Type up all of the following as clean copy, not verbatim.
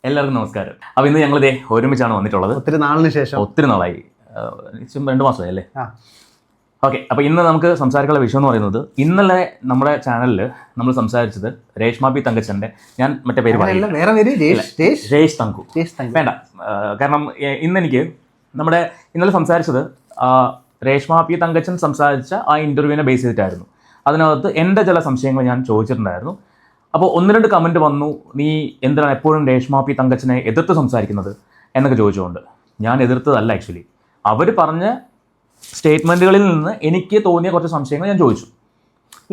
എല്ലാവർക്കും നമസ്കാരം. അപ്പോൾ ഇന്ന് ഞങ്ങളിതേ ഒരുമിച്ചാണ് വന്നിട്ടുള്ളത്. ഒത്തിരി നാളിന് ശേഷം. ഒത്തിരി നാളായി, 2 മാസമായി അല്ലേ? ഓക്കെ. അപ്പോൾ ഇന്ന് നമുക്ക് സംസാരിക്കാനുള്ള വിഷയം എന്ന് പറയുന്നത്, ഇന്നലെ നമ്മുടെ ചാനലിൽ നമ്മൾ സംസാരിച്ചത് രേഷ്മ പി തങ്കച്ചൻ്റെ, ഞാൻ മറ്റേ പേര് രേഷ് തങ്കു വേണ്ട, കാരണം ഇന്നെനിക്ക് ഇന്നലെ സംസാരിച്ചത് രേഷ്മ പി തങ്കച്ചൻ സംസാരിച്ച ആ ഇൻ്റർവ്യൂവിനെ ബേസ് ചെയ്തിട്ടായിരുന്നു. അതിനകത്ത് എൻ്റെ ചില സംശയങ്ങൾ ഞാൻ ചോദിച്ചിട്ടുണ്ടായിരുന്നു. അപ്പോൾ 1-2 കമൻറ്റ് വന്നു, നീ എന്തിനാണ് എപ്പോഴും രേഷ്മ പി തങ്കച്ചനെ എതിർത്ത് സംസാരിക്കുന്നത് എന്നൊക്കെ ചോദിച്ചുകൊണ്ട്. ഞാൻ എതിർത്തതല്ല, ആക്ച്വലി അവർ പറഞ്ഞ സ്റ്റേറ്റ്മെൻറ്റുകളിൽ നിന്ന് എനിക്ക് തോന്നിയ കുറച്ച് സംശയങ്ങൾ ഞാൻ ചോദിച്ചു.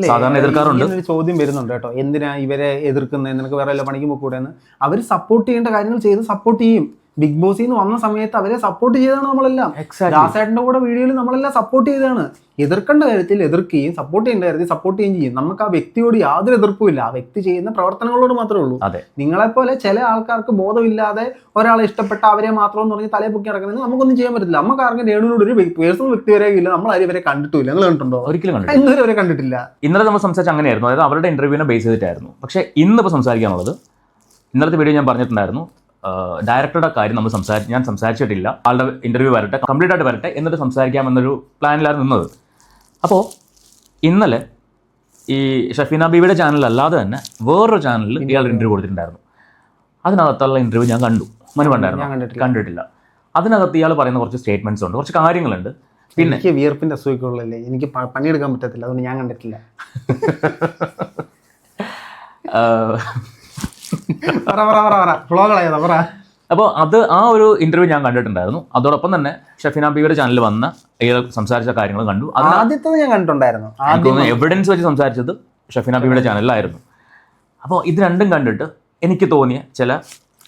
സാധാരണ എതിർക്കാറുണ്ട്. ചോദ്യം വരുന്നുണ്ട് കേട്ടോ, എന്തിനാ ഇവരെ എതിർക്കുന്നത്, നിനക്ക് വേറെ വല്ല പണിക്ക് പോകൂടെന്ന്. അവർ സപ്പോർട്ട് ചെയ്യേണ്ട കാര്യങ്ങൾ ചെയ്ത് സപ്പോർട്ട് ചെയ്യും. ബിഗ് ബോസിൽ നിന്ന് വന്ന സമയത്ത് അവരെ സപ്പോർട്ട് ചെയ്താണ് നമ്മളെല്ലാം. ദാസേട്ടൻ്റെ കൂടെ വീഡിയോയിൽ നമ്മളെല്ലാം സപ്പോർട്ട് ചെയ്താണ്. എതിർക്കേണ്ട കാര്യത്തിൽ എതിർക്കുകയും സപ്പോർട്ട് ചെയ്യേണ്ട കാര്യത്തിൽ സപ്പോർട്ട് ചെയ്യുകയും ചെയ്യും. നമുക്ക് ആ വ്യക്തിയോട് യാതൊരു എതിർപ്പുമില്ല, ആ വ്യക്തി ചെയ്യുന്ന പ്രവർത്തനങ്ങളോട് മാത്രമേ ഉള്ളൂ. നിങ്ങളെപ്പോലെ ചില ആൾക്കാർക്ക് ബോധമില്ലാതെ ഒരാളെ ഇഷ്ടപ്പെട്ട അവരെ മാത്രം എന്ന് പറഞ്ഞ് തലയെ പൊക്കി നടക്കുന്നത് നമുക്കൊന്നും ചെയ്യാൻ പറ്റില്ല. നമുക്ക് ആർക്കും രേണുവിനോട് ഒരു പേഴ്സണൽ വ്യക്തി വരെ ഇല്ല, നമ്മൾ ആരും വരെ കണ്ടിട്ടില്ല. നിങ്ങൾ കണ്ടിട്ടുണ്ടോ? ഒരിക്കലും ഇന്നുവരെ അവരെ കണ്ടിട്ടില്ല. ഇന്നലെ നമ്മൾ സംസാരിച്ച അങ്ങനെയായിരുന്നു, അതായത് അവരുടെ ഇന്റർവ്യൂവിനെ ബേസ് ചെയ്തിട്ടായിരുന്നു. പക്ഷേ ഇന്നിപ്പോൾ സംസാരിക്കാനുള്ളത്, ഇന്നലത്തെ വീഡിയോ ഞാൻ പറഞ്ഞിട്ടുണ്ടായിരുന്നു, ഡയറക്ടറുടെ കാര്യം ഞാൻ സംസാരിച്ചിട്ടില്ല. ആളുടെ ഇന്റർവ്യൂ വരട്ടെ, കംപ്ലീറ്റ് ആയിട്ട് വരട്ടെ, എന്നിട്ട് സംസാരിക്കാമെന്നൊരു പ്ലാനിലായിരുന്നു നിന്നത്. അപ്പോൾ ഇന്നലെ ഈ ഷഫീന ബീവിയുടെ ചാനലല്ലാതെ തന്നെ വേറൊരു ചാനലിൽ ഇയാൾ ഇന്റർവ്യൂ കൊടുത്തിട്ടുണ്ടായിരുന്നു. അതിനകത്തുള്ള ഇന്റർവ്യൂ ഞാൻ കണ്ടു, മനുണ്ടായിരുന്നു, കണ്ടിട്ടില്ല. അതിനകത്ത് ഇയാൾ പറയുന്ന കുറച്ച് സ്റ്റേറ്റ്മെന്റ്സ് ഉണ്ട്, കുറച്ച് കാര്യങ്ങളുണ്ട്. പിന്നെ എനിക്ക് വിയർപ്പിന്റെ അസുഖമുള്ളല്ലേ, എനിക്ക് പണിയെടുക്കാൻ പറ്റത്തില്ല, അതുകൊണ്ട് ഞാൻ കണ്ടിട്ടില്ല. അപ്പോൾ ആ ഒരു ഇന്റർവ്യൂ ഞാൻ കണ്ടിട്ടുണ്ടായിരുന്നു. അതോടൊപ്പം തന്നെ ഷഫീന ബീവിയുടെ ചാനലിൽ വന്ന ഇയാൾ സംസാരിച്ച കാര്യങ്ങൾ കണ്ടു. ആദ്യത്തെ ഞാൻ കണ്ടിട്ടുണ്ടായിരുന്നു. എവിഡൻസ് വെച്ച് സംസാരിച്ചത് ഷഫീന ബീവിയുടെ ചാനലിലായിരുന്നു. അപ്പോൾ ഇത് രണ്ടും കണ്ടിട്ട് എനിക്ക് തോന്നിയ ചില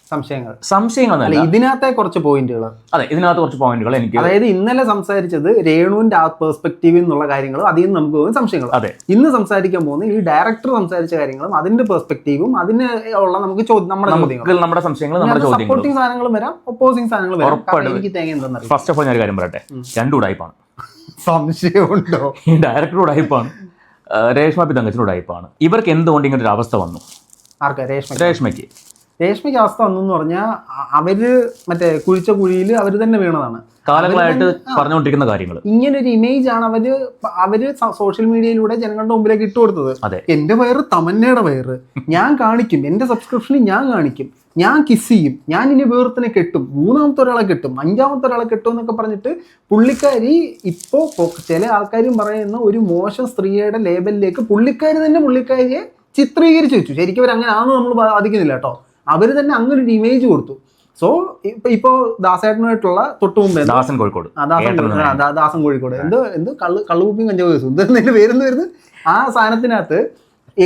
സംശയങ്ങൾ ഇതിനകത്തെ കുറച്ച് പോയിന്റുകൾ. അതെ, ഇതിനകത്ത് കുറച്ച് പോയിന്റുകൾ എനിക്ക്, അതായത് ഇന്നലെ സംസാരിച്ചത് രേണുവിന്റെ ആ പെർസ്പെക്റ്റീവിൽ നിന്നുള്ള കാര്യങ്ങളും അതിൽ നിന്ന് നമുക്ക് തോന്നുന്ന സംശയങ്ങൾ. അതെ, ഇന്ന് സംസാരിക്കാൻ പോകുന്ന ഈ ഡയറക്ടർ സംസാരിച്ച കാര്യങ്ങളും അതിന്റെ പെർസ്പെക്റ്റീവും അതിന് ഉള്ള നമുക്ക് നമ്മുടെ സംശയങ്ങൾ, നമ്മുടെ സപ്പോർട്ടിംഗ് സാധനങ്ങളും വരാം, ഒപ്പോസിംഗ് സാധനങ്ങളും വരാം. എനിക്ക് തേങ്ങ എന്താണെന്ന് ഫസ്റ്റ് ഓഫ് ഓൾ ഞാൻ കാര്യം പറയട്ടെ, 2 ഉടായ്പാണ്. സംശയമുണ്ടോ? ഈ ഡയറക്ടർ ഉടായ്പാണ്, രേഷ്മ പി തങ്കച്ചൻ ഉടായ്പാണ്. ഇവർക്ക് എന്തുകൊണ്ട് ഇങ്ങനെ ഒരു അവസ്ഥ വന്നു? ആർക്കാ? രേഷ്മയ്ക്ക് അവസ്ഥ വന്നെന്ന് പറഞ്ഞാൽ അവര് മറ്റേ കുഴിച്ച കുഴിയിൽ അവര് തന്നെ വീണതാണ്. കാലങ്ങളായിട്ട് പറഞ്ഞുകൊണ്ടിരിക്കുന്ന കാര്യങ്ങൾ. ഇങ്ങനെ ഒരു ഇമേജ് ആണ് അവര് സോഷ്യൽ മീഡിയയിലൂടെ ജനങ്ങളുടെ മുമ്പിലേക്ക് ഇട്ട് കൊടുത്തത്. എന്റെ വയറ് തമന്നയുടെ വയറ് ഞാൻ കാണിക്കും, എന്റെ സബ്സ്ക്രിപ്ഷനിൽ ഞാൻ കാണിക്കും, ഞാൻ കിസ് ചെയ്യും, ഞാൻ ഇനി വേർത്തിനെ കെട്ടും, 3ാമത്തെ ഒരാളെ കെട്ടും, 5ാമത്തെ ഒരാളെ കെട്ടും എന്നൊക്കെ പറഞ്ഞിട്ട് പുള്ളിക്കാരി ഇപ്പോ ചില ആൾക്കാരും പറയുന്ന ഒരു മോശം സ്ത്രീയുടെ ലേബലിലേക്ക് പുള്ളിക്കാരിയെ ചിത്രീകരിച്ചു വെച്ചു. ശരിക്കും അവർ അങ്ങനെ ആണെന്ന് നമ്മൾ ബാധിക്കുന്നില്ല കേട്ടോ. അവർ തന്നെ അങ്ങനെ ഒരു ഇമേജ് കൊടുത്തു. സോ ഇപ്പോ ദാസേട്ടനായിട്ടുള്ള തൊട്ട് മുമ്പേ ദാസൻ കോഴിക്കോട് എന്ത് കള്ളുകുപ്പിയും കഞ്ചാവ് കേസും എന്തെങ്കിലും വരുന്നു ആ സാധനത്തിനകത്ത്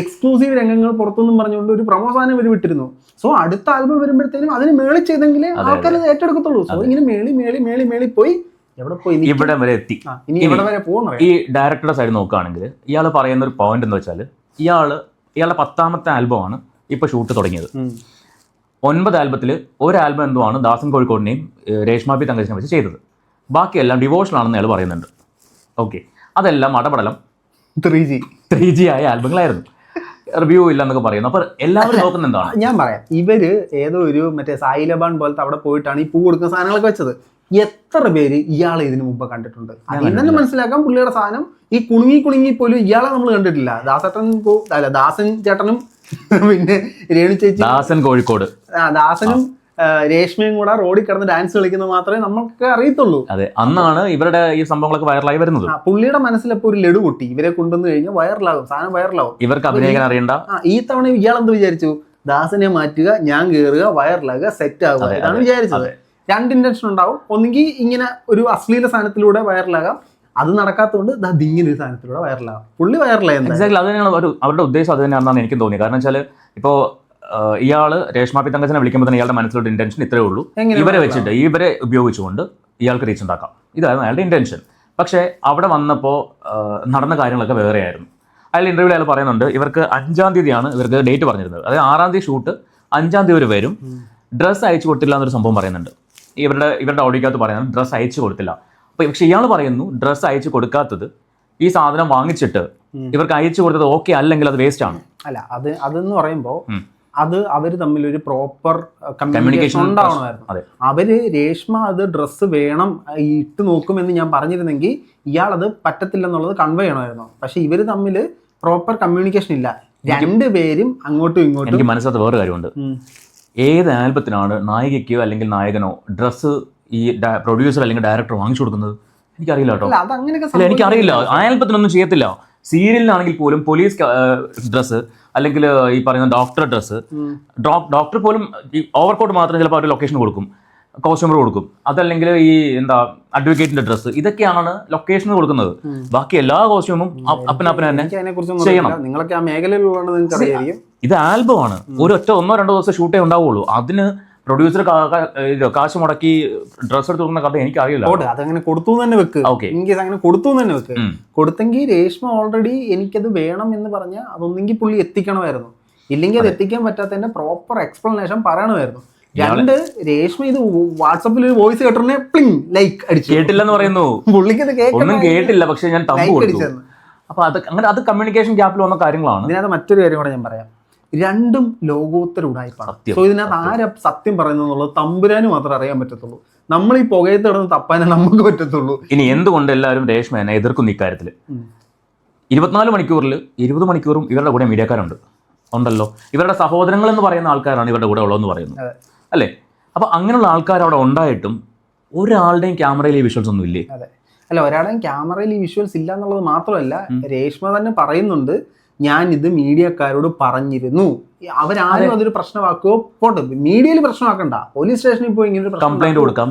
എക്സ്ക്ലൂസീവ് രംഗങ്ങൾ പുറത്തൊന്നും പറഞ്ഞുകൊണ്ട് ഒരു പ്രമോ സാധനം ഇവർ വിട്ടിരുന്നു. സോ അടുത്ത ആൽബം വരുമ്പോഴത്തേനും അതിന് മേളിൽ ചെയ്തെങ്കിലേ ആൾക്കാർ ഏറ്റെടുക്കത്തുള്ളൂ. സോ ഇങ്ങനെ മേളി പോയി എവിടെ പോയി ഇവിടെ വരെ എത്തി. ഇനി ഇവിടെ വരെ പോകുന്നു. ഈ ഡയറക്ടറുടെ സൈഡ് നോക്കുകയാണെങ്കിൽ ഇയാൾ പറയുന്ന ഒരു പോയിന്റ് എന്ന് വെച്ചാൽ, ഇയാളുടെ 10ാമത്തെ ആൽബമാണ് ഇപ്പൊ ഷൂട്ട് തുടങ്ങിയത്. 9 ആൽബത്തിൽ ഒരു ആൽബം എന്തുമാണ് ദാസൻ കോഴിക്കോടിനെയും രേഷ്മ പി തങ്കച്ചനെ വെച്ച് ചെയ്തത്. ബാക്കിയെല്ലാം ഡിവോഷണാണെന്ന് അയാൾ പറയുന്നുണ്ട്. ഓക്കെ, അതെല്ലാം അടപടലം 3G ആയ ആൽബങ്ങളായിരുന്നു. റിവ്യൂ ഇല്ല എന്നൊക്കെ പറയുന്നു. അപ്പൊ എല്ലാവരും നോക്കുന്ന എന്താണ്? ഞാൻ പറയാം, ഇവര് ഏതോ ഒരു മറ്റേ സായിലബാൻ പോലത്തെ അവിടെ പോയിട്ടാണ് ഈ പൂ കൊടുക്കുന്ന സാധനങ്ങളൊക്കെ വെച്ചത്. എത്ര പേര് ഇയാളെ ഇതിനു മുമ്പ് കണ്ടിട്ടുണ്ട്? അതിൽ തന്നെ മനസ്സിലാക്കാം പുള്ളിയുടെ സാധനം ഈ കുണുങ്ങി പോലും ഇയാളെ നമ്മൾ കണ്ടിട്ടില്ല. ദാസൻ ചേട്ടനും പിന്നെ രേണു ചേച്ചി, ദാസൻ കോഴിക്കോട്, ദാസനും രേഷ്മയും കൂടെ റോഡിൽ കിടന്ന് ഡാൻസ് കളിക്കുന്നത് മാത്രമേ നമുക്ക് അറിയത്തുള്ളൂ. അതെ, അന്നാണ് ഇവരുടെ ഈ സംഭവങ്ങളൊക്കെ വൈറലായി വരുന്നത്. പുള്ളിയുടെ മനസ്സിലപ്പോ ഒരു ലഡു പൊട്ടി, ഇവരെ കൊണ്ടുവന്നു കഴിഞ്ഞാൽ സാധനം വൈറലാവും. ഇവർക്ക് അഭിനയിക്കാൻ അറിയണ്ട. ഈ തവണ ഇയാളെന്ത് വിചാരിച്ചു? ദാസനെ മാറ്റുക, ഞാൻ കയറുക, വൈറലാകുക, സെറ്റ് ആവുക, ഇതാണ് വിചാരിച്ചത്. 2 ഇന്റൻഷൻ ഉണ്ടാവും. ഒന്നുകിൽ ഇങ്ങനെ ഒരു അശ്ലീല സാധനത്തിലൂടെ വൈറലാകാം, അത് നടക്കാത്തതുകൊണ്ട് ഇങ്ങനെ ഒരു സാധനത്തിലൂടെ വൈറലാകാം. പുള്ളി വൈറലായി. എക്സാക്ട്ലി, അത് തന്നെയാണ് അവരുടെ ഉദ്ദേശം, അത് തന്നെയാണെന്നാണ് എനിക്കും തോന്നിയത്. കാരണം വെച്ചാൽ ഇപ്പോൾ ഇയാൾ രേഷ്മ പി തങ്കച്ചനെ വിളിക്കുമ്പോൾ തന്നെ ഇയാളുടെ മനസ്സിലുള്ള ഇന്റൻഷൻ ഇത്രേ ഉള്ളൂ, ഇവരെ ഉപയോഗിച്ചുകൊണ്ട് ഇയാൾക്ക് റീച്ച് ഉണ്ടാക്കാം. ഇതായിരുന്നു അയാളുടെ ഇന്റൻഷൻ. പക്ഷേ അവിടെ വന്നപ്പോൾ നടന്ന കാര്യങ്ങളൊക്കെ വേറെയായിരുന്നു. അയാൾ ഇന്റർവ്യൂവിൽ അയാൾ പറയുന്നുണ്ട്, ഇവർക്ക് 5-ാം തീയതിയാണ് ഇവർക്ക് ഡേറ്റ് പറഞ്ഞിരുന്നത്. അതായത് 6-ാം തീയതി ഷൂട്ട്, 5-ാം തീയതി വരെ വരും. ഡ്രസ്സ് അയച്ചു കൊടുത്തില്ല എന്നൊരു സംഭവം പറയുന്നുണ്ട്. ഇവരുടെ ഓഡിയോക്കകത്ത് പറയുന്നത് ഡ്രസ്സ് അയച്ചു കൊടുത്തില്ല. പക്ഷെ ഇയാൾ പറയുന്നു ഡ്രസ്സ് അയച്ചു കൊടുക്കാത്തത് ഈ സാധനം വാങ്ങിച്ചിട്ട് ഇവർക്ക് അയച്ചു കൊടുത്തത് ഓക്കെ അല്ലെങ്കിൽ അത് വേസ്റ്റ് ആണ്. അല്ല, അതെന്ന് പറയുമ്പോൾ അത് അവർ തമ്മിൽ ഒരു പ്രോപ്പർ കമ്മ്യൂണിക്കേഷൻ ഉണ്ടാവണമായിരുന്നു. അവര് രേഷ്മ അത് ഡ്രസ്സ് വേണം ഇട്ട് നോക്കുമെന്ന് ഞാൻ പറഞ്ഞിരുന്നെങ്കിൽ ഇയാൾ അത് പറ്റത്തില്ലെന്നുള്ളത് കൺവേ ചെയ്യണമായിരുന്നു. പക്ഷെ ഇവര് തമ്മിൽ പ്രോപ്പർ കമ്മ്യൂണിക്കേഷൻ ഇല്ല, രണ്ടുപേരും അങ്ങോട്ടും ഇങ്ങോട്ടും. എനിക്ക് മനസ്സിലാത്ത വേറെ കാര്യമുണ്ട്, ഏത് ആൽബത്തിനാണ് നായികയ്ക്കോ അല്ലെങ്കിൽ നായകനോ ഡ്രസ്സ് ഈ പ്രൊഡ്യൂസർ അല്ലെങ്കിൽ ഡയറക്ടർ വാങ്ങിച്ചു കൊടുക്കുന്നത്? എനിക്കറിയില്ല കേട്ടോ, എനിക്കറിയില്ല. ആൽബത്തിനൊന്നും ചെയ്യത്തില്ല. സീരിയലിനാണെങ്കിൽ പോലും പോലീസ് ഡ്രസ്സ് അല്ലെങ്കിൽ ഈ പറയുന്ന ഡോക്ടർ ഡ്രസ്സ്, ഡോക്ടർ പോലും ഈ ഓവർകോട്ട് മാത്രം ചിലപ്പോൾ അവർ ലൊക്കേഷൻ കൊടുക്കും, കോസ്റ്റ്യൂമർ കൊടുക്കും. അതല്ലെങ്കിൽ ഈ അഡ്വക്കേറ്റിന്റെ ഡ്രസ്സ്, ഇതൊക്കെയാണ് ലൊക്കേഷന് കൊടുക്കുന്നത്. ബാക്കി എല്ലാ കോസ്റ്റ്യൂമും അപ്പനപ്പന തന്നെ ചെയ്യണം. നിങ്ങളൊക്കെ ആ മേഖലയിലുള്ളത് നിങ്ങൾക്ക് അറിയാം. ഇത് ആൽബമാണ്, ഒരു ഒറ്റ 1-2 ദിവസം ഷൂട്ടേ ഉണ്ടാവുള്ളൂ. അതിന് പ്രൊഡ്യൂസർ കാശ് മുടക്കി ഡ്രസ് എടുത്ത് കൊടുക്കുന്ന കഥ എനിക്കറിയില്ല. അതങ്ങനെ കൊടുത്തു തന്നെ വെക്ക്, അങ്ങനെ കൊടുത്തു തന്നെ വെക്ക്. കൊടുത്തെങ്കിൽ രേഷ്മ ഓൾറെഡി എനിക്കത് വേണം എന്ന് പറഞ്ഞാൽ അതൊന്നെങ്കിൽ പുള്ളി എത്തിക്കണമായിരുന്നു, ഇല്ലെങ്കിൽ അത് എത്തിക്കാൻ പറ്റാത്തതിന്റെ പ്രോപ്പർ എക്സ്പ്ലനേഷൻ പറയണമായിരുന്നു. രണ്ട്, രേഷ്മ ഇത് വാട്സാപ്പിൽ ഒരു വോയിസ് കേട്ടോന്നെ ലൈക്ക് അടിച്ചു, കേട്ടില്ലെന്ന് പറയുന്നു. പുള്ളിക്ക് ഒന്നും കേട്ടില്ല, പക്ഷെ ഞാൻ അപ്പൊ അത് കമ്മ്യൂണിക്കേഷൻ ഗ്യാപ്പിൽ വന്ന കാര്യങ്ങളാണ്. ഇതിനകത്ത് മറ്റൊരു കാര്യം കൂടെ ഞാൻ പറയാം, രണ്ടും ലോകോത്തര ഉടായ്പാണ്. സോ ഇതിനകത്ത് ആരാ സത്യം പറയുന്നത് എന്നുള്ളത് തമ്പുരാന് മാത്രമേ അറിയാൻ പറ്റത്തുള്ളൂ. നമ്മൾ ഈ പുകയത്ത് കിടന്ന് തപ്പാനേ നമുക്ക് പറ്റത്തുള്ളൂ. ഇനി എന്തുകൊണ്ട് എല്ലാവരും രേഷ്മേനെ എതിർക്കുന്ന ഇക്കാര്യത്തിൽ? 24 മണിക്കൂറിൽ 20 മണിക്കൂറും ഇവരുടെ കൂടെ മീഡിയക്കാരുണ്ട് ഉണ്ടല്ലോ. ഇവരുടെ സഹോദരങ്ങൾ എന്ന് പറയുന്ന ആൾക്കാരാണ് ഇവരുടെ കൂടെ ഉള്ളതെന്ന് പറയുന്നത് അല്ലേ? അപ്പൊ അങ്ങനെയുള്ള ആൾക്കാർ അവിടെ ഉണ്ടായിട്ടും ഒരാളുടെയും ക്യാമറയിൽ ഈ വിഷ്വൽസ് ഒന്നും ഇല്ലേ? അല്ല, ഒരാളുടെയും ക്യാമറയിൽ ഈ വിഷ്വൽസ് ഇല്ല എന്നുള്ളത് മാത്രമല്ല, രേഷ്മ തന്നെ പറയുന്നുണ്ട്, ഞാൻ ഇത് മീഡിയക്കാരോട് പറഞ്ഞിരുന്നു. അവരാരും അതൊരു പ്രശ്നമാക്കുകയോ പോട്ടെ, മീഡിയയിൽ പ്രശ്നമാക്കണ്ട, പോലീസ് സ്റ്റേഷനിൽ പോയി ഇങ്ങനെ കംപ്ലൈന്റ് കൊടുക്കാം,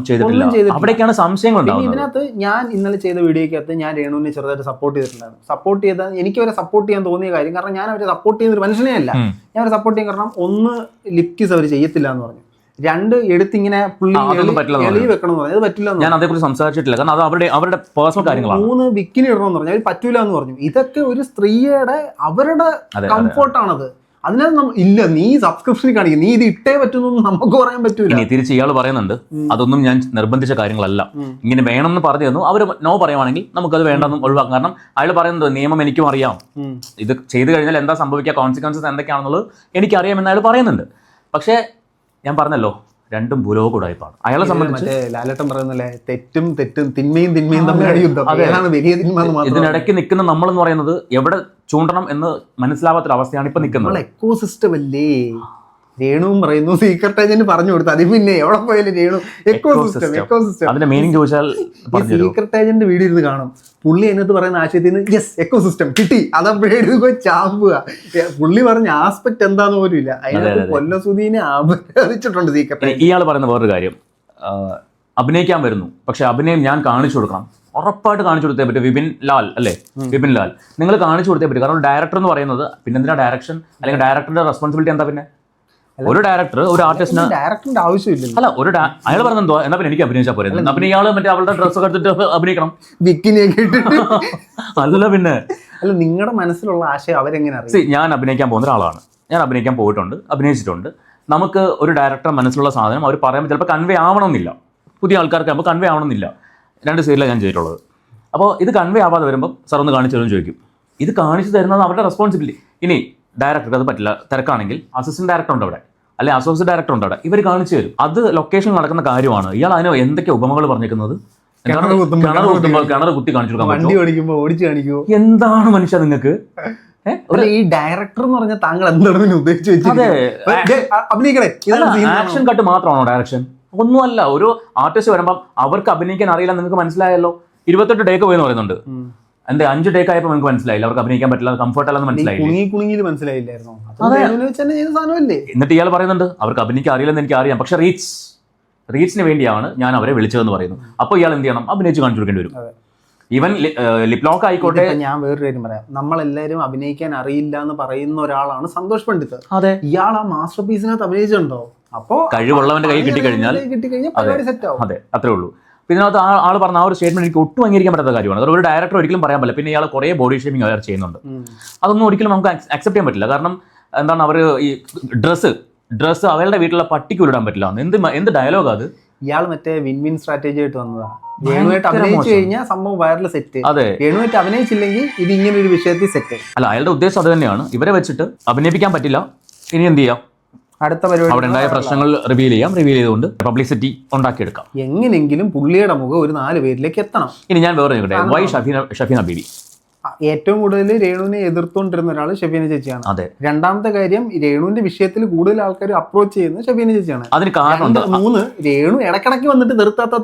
അവിടേക്കാണ് സംശയങ്ങൾ. ഇതിനകത്ത് ഞാൻ ഇന്നലെ ചെയ്ത വീഡിയോക്കകത്ത് ഞാൻ രേണുവിനെ ചെറുതായിട്ട് സപ്പോർട്ട് ചെയ്തിട്ടുണ്ടായിരുന്നു. സപ്പോർട്ട് ചെയ്ത എനിക്ക് അവരെ സപ്പോർട്ട് ചെയ്യാൻ തോന്നിയ കാര്യം, കാരണം ഞാൻ അവരെ സപ്പോർട്ട് ചെയ്യുന്ന ഒരു മനുഷ്യനെ അല്ല. ഞാൻ അവരെ സപ്പോർട്ട് ചെയ്യാൻ കാരണം, ഒന്ന്, ലിപ് കിസ് അവർ ചെയ്യത്തില്ല എന്ന് പറഞ്ഞു. 2, എടുത്തിങ്ങനെ പുള്ളി വെക്കണം എന്ന് പറഞ്ഞു, അത് പറ്റില്ല. ഞാൻ അതേക്കുറിച്ച് സംസാരിച്ചിട്ടില്ല, കാരണം അത് അവരുടെ പേഴ്സണൽ കാര്യങ്ങളാണ്. 3 ബിക്കിനി ഇടണമെന്ന് പറഞ്ഞു, അവർ പറ്റൂല എന്ന് പറഞ്ഞു. ഇതൊക്കെ ഒരു സ്ത്രീയുടെ അവരുടെ കംഫോർട്ടാണത്. അതിനകത്ത് ഇല്ല, നീ സബ്സ്ക്രിപ്ഷൻ കാണിക്കും, നീ ഇത് ഇട്ടേ പറ്റുന്നൊന്നും നമുക്ക് പറയാൻ പറ്റൂല. ഇനി തിരിച്ച് ഇയാൾ പറയുന്നുണ്ട്, അതൊന്നും ഞാൻ നിർബന്ധിച്ച കാര്യങ്ങളല്ല, ഇങ്ങനെ വേണം എന്ന് പറഞ്ഞു തന്നു. അവർ നോ പറയുവാണെങ്കിൽ നമുക്കത് വേണ്ടെന്നും ഒഴിവാക്കും. കാരണം അയാൾ പറയുന്നത് നിയമം എനിക്കും അറിയാം, ഇത് ചെയ്തു കഴിഞ്ഞാൽ എന്താ സംഭവിക്കുക, കോൺസിക്വൻസസ് എന്തൊക്കെയാണെന്നുള്ളത് എനിക്കറിയാമെന്ന് അയാൾ പറയുന്നുണ്ട്. പക്ഷേ ഞാൻ പറഞ്ഞല്ലോ, രണ്ടും ഭൂലോക ഉടായ്പാണ്. അയാളെ സംബന്ധിച്ച് ലാലേട്ടൻ പറയുന്നല്ലേ, തെറ്റും തിന്മയും തമ്മിലാണ് യുദ്ധം. ഇതിനിടയ്ക്ക് നിൽക്കുന്ന നമ്മളെന്ന് പറയുന്നത് എവിടെ ചൂണ്ടണം എന്ന് മനസ്സിലാവാത്തൊരവസ്ഥയാണ് ഇപ്പൊ നിൽക്കുന്നത്. എക്കോസിസ്റ്റം അല്ലേ? രേണുവും പറയുന്നു, സീക്രട്ട് ഏജന്റ് പറഞ്ഞു കൊടുത്തു. അത് പിന്നെ എവിടെ പോയാലും രേണു എക്കോസിസ്റ്റം. അതിന്റെ മീനിങ് ചോദിച്ചാൽ സീക്രട്ട് ഏജന്റ് വീഡിയോ ഇരുന്ന് കാണും. പുള്ളി അതിനകത്ത് പറയുന്ന ആശയത്തിൽ നിന്ന് യെസ് എക്കോസിസ്റ്റം കിട്ടി, അതപ്പോഴേ ചാമ്പുക. പുള്ളി പറഞ്ഞ ആസ്പെക്ട് എന്താന്ന് പോലും ഇല്ല. അതിനകത്ത് കൊല്ലസുദീനെ ആപരിച്ചിട്ടുണ്ട് സീക്രട്ട്. ഇയാൾ പറയുന്ന വേറൊരു കാര്യം, അഭിനയിക്കാൻ വരുന്നു, പക്ഷെ അഭിനയം ഞാൻ കാണിച്ചു കൊടുക്കണം. ഉറപ്പായിട്ട് കാണിച്ചു കൊടുത്തേ പറ്റും. വിപിൻ ലാൽ അല്ലേ, വിപിൻ ലാൽ നിങ്ങൾ കാണിച്ചു കൊടുത്തേ പറ്റും. കാരണം ഡയറക്ടർ എന്ന് പറയുന്നത് പിന്നെന്തിനാ ഡയറക്ഷൻ അല്ലെങ്കിൽ ഡയറക്ടറുടെ റെസ്പോൺസിബിലിറ്റി എന്താ? പിന്നെ ഒരു ഡയറക്ടർ ഒരു ആർട്ടിസ്റ്റിന് ഡയറക്ടറിന്റെ ആവശ്യമില്ല. അല്ല, അയാൾ പറഞ്ഞെന്തോ എന്നാ പിന്നെ എനിക്ക് അഭിനയിച്ചാൽ പോരെ, പിന്നെ ഇയാള് മറ്റേ അവളുടെ ഡ്രസ്സൊക്കെ എടുത്തിട്ട് അഭിനയിക്കണം, ബിക്കിനിയൊക്കെ ഇട്ടിട്ട്. അല്ല പിന്നെ അല്ല, നിങ്ങളുടെ മനസ്സിലുള്ള ആശയം അവരെങ്ങനെ അറിയാം? ഞാൻ അഭിനയിക്കാൻ പോകുന്ന ഒരാളാണ്, ഞാൻ അഭിനയിക്കാൻ പോയിട്ടുണ്ട്, അഭിനയിച്ചിട്ടുണ്ട്. നമുക്ക് ഒരു ഡയറക്ടർ മനസ്സിലുള്ള സാധനം അവർ പറയുമ്പോൾ ചിലപ്പോൾ കൺവേ ആവണമെന്നില്ല. പുതിയ ആൾക്കാർക്ക് ആകുമ്പോൾ കൺവേ ആവണമെന്നില്ല. 2 സീരിയലാണ് ഞാൻ ചെയ്തിട്ടുള്ളത്. അപ്പോൾ ഇത് കൺവേ ആവാതെ വരുമ്പോൾ സാർ ഒന്ന് കാണിച്ചു തരുമെന്ന് ചോദിക്കും. ഇത് കാണിച്ചു തരുന്നത് അവരുടെ റെസ്പോൺസിബിലിറ്റി. ഇനി ഡയറക്ടർക്ക് അത് പറ്റില്ല, തിരക്കാണെങ്കിൽ അസിസ്റ്റന്റ് ഡയറക്ടർ ഉണ്ട് അവിടെ, അല്ലെ അസോസിയേറ്റ് ഡയറക്ടർ ഉണ്ട് അവിടെ, ഇവർ കാണിച്ചു തരും. അത് ലൊക്കേഷനിൽ നടക്കുന്ന കാര്യമാണ്. ഇയാൾ അതിന് എന്തൊക്കെ ഉപമകൾ പറഞ്ഞേക്കുന്നത്? കിണർ കുത്തി കാണിച്ചു കൊടുക്കാൻ, എന്താണ് മനുഷ്യ നിങ്ങൾക്ക്? ഈ ഡയറക്ടർ എന്ന് പറഞ്ഞാൽ താങ്കൾ എന്താണ് ഉദ്ദേശിച്ചു? ആക്ഷൻ കട്ട് മാത്രമാണോ ഡയറക്ഷൻ? ഒന്നുമല്ല. ഒരു ആർട്ടിസ്റ്റ് വരുമ്പോൾ അവർക്ക് അഭിനയിക്കാൻ അറിയില്ല, നിങ്ങൾക്ക് മനസ്സിലായല്ലോ. 28 ടേക്ക് പോയെന്ന് പറയുന്നുണ്ട്. എന്റെ 5 ടേക്ക് ആയപ്പോൾ നിങ്ങൾക്ക് മനസ്സിലായില്ല അവർക്ക് അഭിനയിക്കാൻ പറ്റില്ല, കംഫർട്ട് അല്ലെന്ന് മനസ്സിലായില്ലായിരുന്നു. എന്നിട്ട് ഇയാൾ പറയുന്നുണ്ട് അവർക്ക് അഭിനയിക്കാൻ അറിയില്ലെന്ന് എനിക്ക് അറിയാം, പക്ഷെ റീച്ചിന് വേണ്ടിയാണ് ഞാൻ അവരെ വിളിച്ചതെന്ന് പറയുന്നു. അപ്പോൾ ഇയാൾ എന്ത് ചെയ്യണം? അഭിനയിച്ച് കാണിച്ചു കൊടുക്കേണ്ടി വരും. ഈവൻ ലിപ് ലോക്ക് ആയിക്കോട്ടെ. ഞാൻ വേറൊരു കാര്യം പറയാം, നമ്മളെല്ലാവരും അഭിനയിക്കാൻ അറിയില്ല എന്ന് പറയുന്ന ഒരാളാണ് സന്തോഷ് പണ്ഡിറ്റ്. അതെ, ഇയാൾ ആ മാസ്റ്റർ പീസിനകത്ത് അഭിനയിച്ചിട്ടുണ്ടോ? അപ്പോ കഴിവുള്ളവന്റെ കൈ കിട്ടിക്കഴിഞ്ഞാൽ അതെ, അത്രേ ഉള്ളൂ. പിന്നെ ഇതിനകത്ത് ആൾ പറഞ്ഞ ആ ഒരു സ്റ്റേറ്റ്മെന്റ് എനിക്ക് ഒട്ടും അംഗീകരിക്കാൻ പറ്റാത്ത കാര്യമാണ്. കാരണം ഒരു ഡയറക്ടർ ഒരിക്കലും പറയാൻ പറ്റില്ല. പിന്നെ ഇയാൾ കുറേ ബോഡി ഷേമിങ് അവർ ചെയ്യുന്നുണ്ട്. അതൊന്നും ഒരിക്കലും നമുക്ക് അക്സെപ്റ്റ് ചെയ്യാൻ പറ്റില്ല. കാരണം എന്താണ്, അവർ ഈ ഡ്രസ്സ് അവരുടെ വീട്ടിലുള്ള പട്ടിക്ക് ഉരുടാൻ പറ്റില്ല. എന്ത് ഡയലോഗ് അത്? ഇയാൾ മറ്റേ വിൻ സ്ട്രാറ്റജി ആയിട്ട് വന്നതാണ്. രേണുവായിട്ട് അഭിനയിച്ചു കഴിഞ്ഞാൽ സംഭവം വൈറൽ സെറ്റ്. അതെ, രേണുവായിട്ട് അഭിനയിച്ചില്ലെങ്കിൽ ഇത് ഇങ്ങനെ ഒരു വിഷയത്തിൽ സെറ്റ്. അല്ല, അയാളുടെ ഉദ്ദേശം അത് തന്നെയാണ്. ഇവരെ വെച്ചിട്ട് അഭിനയിപ്പിക്കാൻ പറ്റില്ല, ഇനി എന്ത് ചെയ്യാം, അടുത്ത പരിപാടി അവിടെ ഉണ്ടായ പ്രശ്നങ്ങൾ റിവീൽ ചെയ്തുകൊണ്ട് പബ്ലിസിറ്റി ഉണ്ടാക്കിയെടുക്കാം. എങ്ങനെങ്കിലും പുള്ളിയുടെ മുഖം ഒരു 4 പേരിലേക്ക് എത്തണം. ഇനി ഞാൻ വേറെ ചോദിക്കട്ടെ, വൈ ഷഫീന ബീബി? ഏറ്റവും കൂടുതൽ രേണുവിനെ എതിർത്തുകൊണ്ടിരുന്ന ഒരാൾ ഷഫീന ചേച്ചിയാണ്. അതെ. രണ്ടാമത്തെ കാര്യം, രേണുവിന്റെ വിഷയത്തിൽ കൂടുതൽ ആൾക്കാർ അപ്രോച്ച് ചെയ്യുന്നത് ഷഫീന ചേച്ചിയാണ്. അതിന് കാരണം 3 രേണു ഇടക്കിടക്ക് വന്നിട്ട് നിർത്താത്ത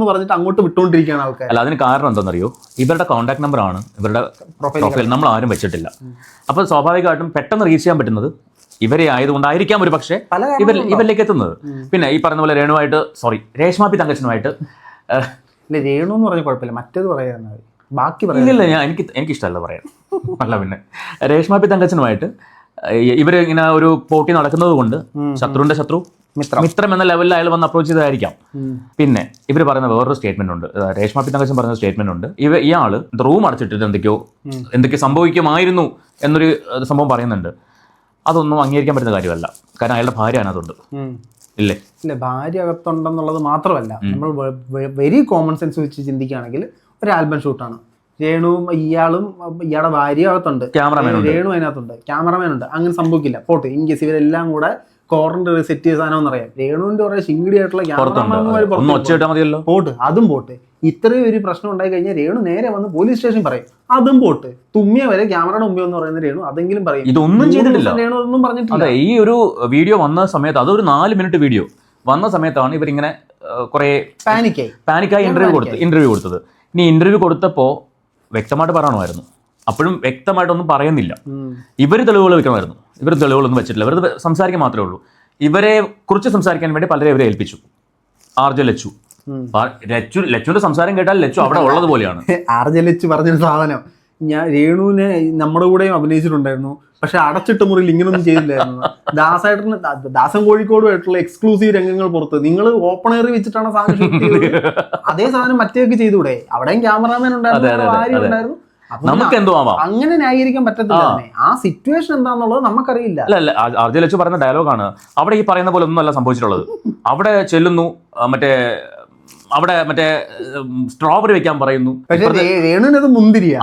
പറഞ്ഞിട്ട് അങ്ങോട്ട് വിട്ടുകൊണ്ടിരിക്കുകയാണ് ആൾക്കാർ. അല്ല, അതിന് കാരണം എന്താണെന്നറിയോ? ഇവരുടെ കോൺടാക്ട് നമ്പർ ആണ് ഇവരുടെ പ്രൊഫൈൽ നമ്മൾ ആരും വെച്ചിട്ടില്ല. അപ്പോൾ സ്വാഭാവികമായിട്ടും പെട്ടെന്ന് റീച്ച് ചെയ്യാൻ പറ്റുന്നത് ഇവരെ ആയതുകൊണ്ടായിരിക്കാം ഒരു പക്ഷേ ഇവരിലേക്ക് എത്തുന്നത്. പിന്നെ ഈ പറഞ്ഞ പോലെ രേഷ്മ പി തങ്കച്ചനുമായിട്ട് രേണു എന്ന് പറഞ്ഞ കുഴപ്പമില്ല, മറ്റേത് പറയാൻ ബാക്കി ഇല്ല, എനിക്കിഷ്ടമല്ല പറയാൻ. അല്ല, പിന്നെ രേഷ്മ പി തങ്കച്ചനുമായിട്ട് ഇവർ ഇങ്ങനെ ഒരു പോട്ടി നടക്കുന്നത് കൊണ്ട് ശത്രുവിന്റെ ശത്രു മിത്രം എന്ന ലെവലിൽ അയാൾ വന്ന് അപ്രോച്ച് ചെയ്തായിരിക്കാം. പിന്നെ ഇവർ പറയുന്ന വേറൊരു സ്റ്റേറ്റ്മെന്റ് ഉണ്ട്, രേഷ്മ പി തങ്കച്ചൻ പറയുന്ന സ്റ്റേറ്റ്മെന്റ് ഉണ്ട്, ഇയാൾ റൂം അടച്ചിട്ടിട്ട് എന്തൊക്കെയോ സംഭവിക്കുമായിരുന്നു എന്നൊരു സംഭവം പറയുന്നുണ്ട്. അതൊന്നും അംഗീകരിക്കാൻ പറ്റുന്ന കാര്യമല്ല, കാരണം അയാളുടെ ഭാര്യയാണ് അതുണ്ട്. ഇല്ല, ഭാര്യ അകത്തുണ്ടെന്നുള്ളത് മാത്രമല്ല, നമ്മൾ വെരി കോമൺ സെൻസ് വെച്ച് ചിന്തിക്കുകയാണെങ്കിൽ ഒരു ആൽബം ഷൂട്ടാണ്, രേണുവും ഇയാളും ഇയാളുടെ ഭാര്യ അകത്തുണ്ട്, രേണു അതിനകത്തുണ്ട്, ക്യാമറമാൻ ഉണ്ട്. അങ്ങനെ സംഭവിക്കില്ല. പോട്ട് ഇൻ കേസ് ഇവരെല്ലാം കൂടെ കോർണർ സെറ്റ് ചെയ്ത സാധനം എന്നറിയാം, രേണുവിന്റെ കുറെ ശിങ്കിടി ആയിട്ടുള്ള ക്യാമറമാൻ പോട്ട്, അതും പോട്ട്. ഇത്രയും ഒരു പ്രശ്നം ഉണ്ടായി കഴിഞ്ഞാൽ രേണു നേരെ വന്ന് പോലീസ് സ്റ്റേഷൻ പറയും, അതും പോട്ട്. തുമ്മിയ വരെ ക്യാമറയുടെ മുമ്പിൽ എന്ന് പറയുന്ന രേണു അതെങ്കിലും പറയും. ഇതൊന്നും ചെയ്തിട്ടില്ല, രേണു ഒന്നും പറഞ്ഞിട്ടില്ല. ഈ ഒരു വീഡിയോ വന്ന സമയത്ത്, അതൊരു 4 മിനിറ്റ് വീഡിയോ വന്ന സമയത്താണ് ഇവരിങ്ങനെ കുറെ പാനിക്കായി ഇന്റർവ്യൂ കൊടുത്തത്. ഇനി ഇന്റർവ്യൂ കൊടുത്തപ്പോൾ വ്യക്തമായിട്ട് പറയണമായിരുന്നു, അപ്പോഴും വ്യക്തമായിട്ടൊന്നും പറയുന്നില്ല. ഇവർ തെളിവുകൾ വെക്കണമായിരുന്നു, ഇവർ തെളിവുകളൊന്നും വെച്ചിട്ടില്ല, ഇവർ സംസാരിക്കാൻ മാത്രമേ ഉള്ളൂ. ഇവരെ കുറിച്ച് സംസാരിക്കാൻ വേണ്ടി പലരെ ഇവരെ ഏൽപ്പിച്ചു. ആർജെ ലച്ചുവിന്റെ സംസാരം കേട്ടാൽ ലച്ചു അവിടെ ഉള്ളത് പോലെയാണ്. ആർജെ ലച്ചു പറഞ്ഞൊരു സാധനം, ഞാൻ രേണുവിനെ നമ്മുടെ കൂടെയും അഭിനയിച്ചിട്ടുണ്ടായിരുന്നു, പക്ഷെ അടച്ചിട്ട മുറിയിൽ ഇങ്ങനൊന്നും ചെയ്തില്ലായിരുന്നു. ദാസൻ കോഴിക്കോടുമായിട്ടുള്ള എക്സ്ക്ലൂസീവ് രംഗങ്ങൾ പുറത്ത് നിങ്ങൾ ഓപ്പൺ എയർ വെച്ചിട്ടാണ് സാധനം ഷൂട്ട് ചെയ്തത്. അതേ സാധനം മറ്റേക്ക് ചെയ്തുകൂടെ? അവിടെയും ക്യാമറാമാൻ ഉണ്ടായിരുന്നു. നമുക്ക് എന്തോ ആവാം, അങ്ങനെ ന്യായീകരിക്കാൻ പറ്റത്തില്ല. ആ സിറ്റുവേഷൻ എന്താണെന്നുള്ളത് നമുക്കറിയില്ല. അല്ല, ആർജെ ലച്ചു പറയുന്ന ഡയലോഗാണ്. അവിടെ ഈ പറയുന്ന പോലെ ഒന്നും അല്ല സംഭവിച്ചിട്ടുള്ളത്. അവിടെ ചെല്ലുന്നു, അവിടെ സ്ട്രോബെറി വെക്കാൻ പറയുന്നു. രേണുവിനത് മുന്തിരിയാ.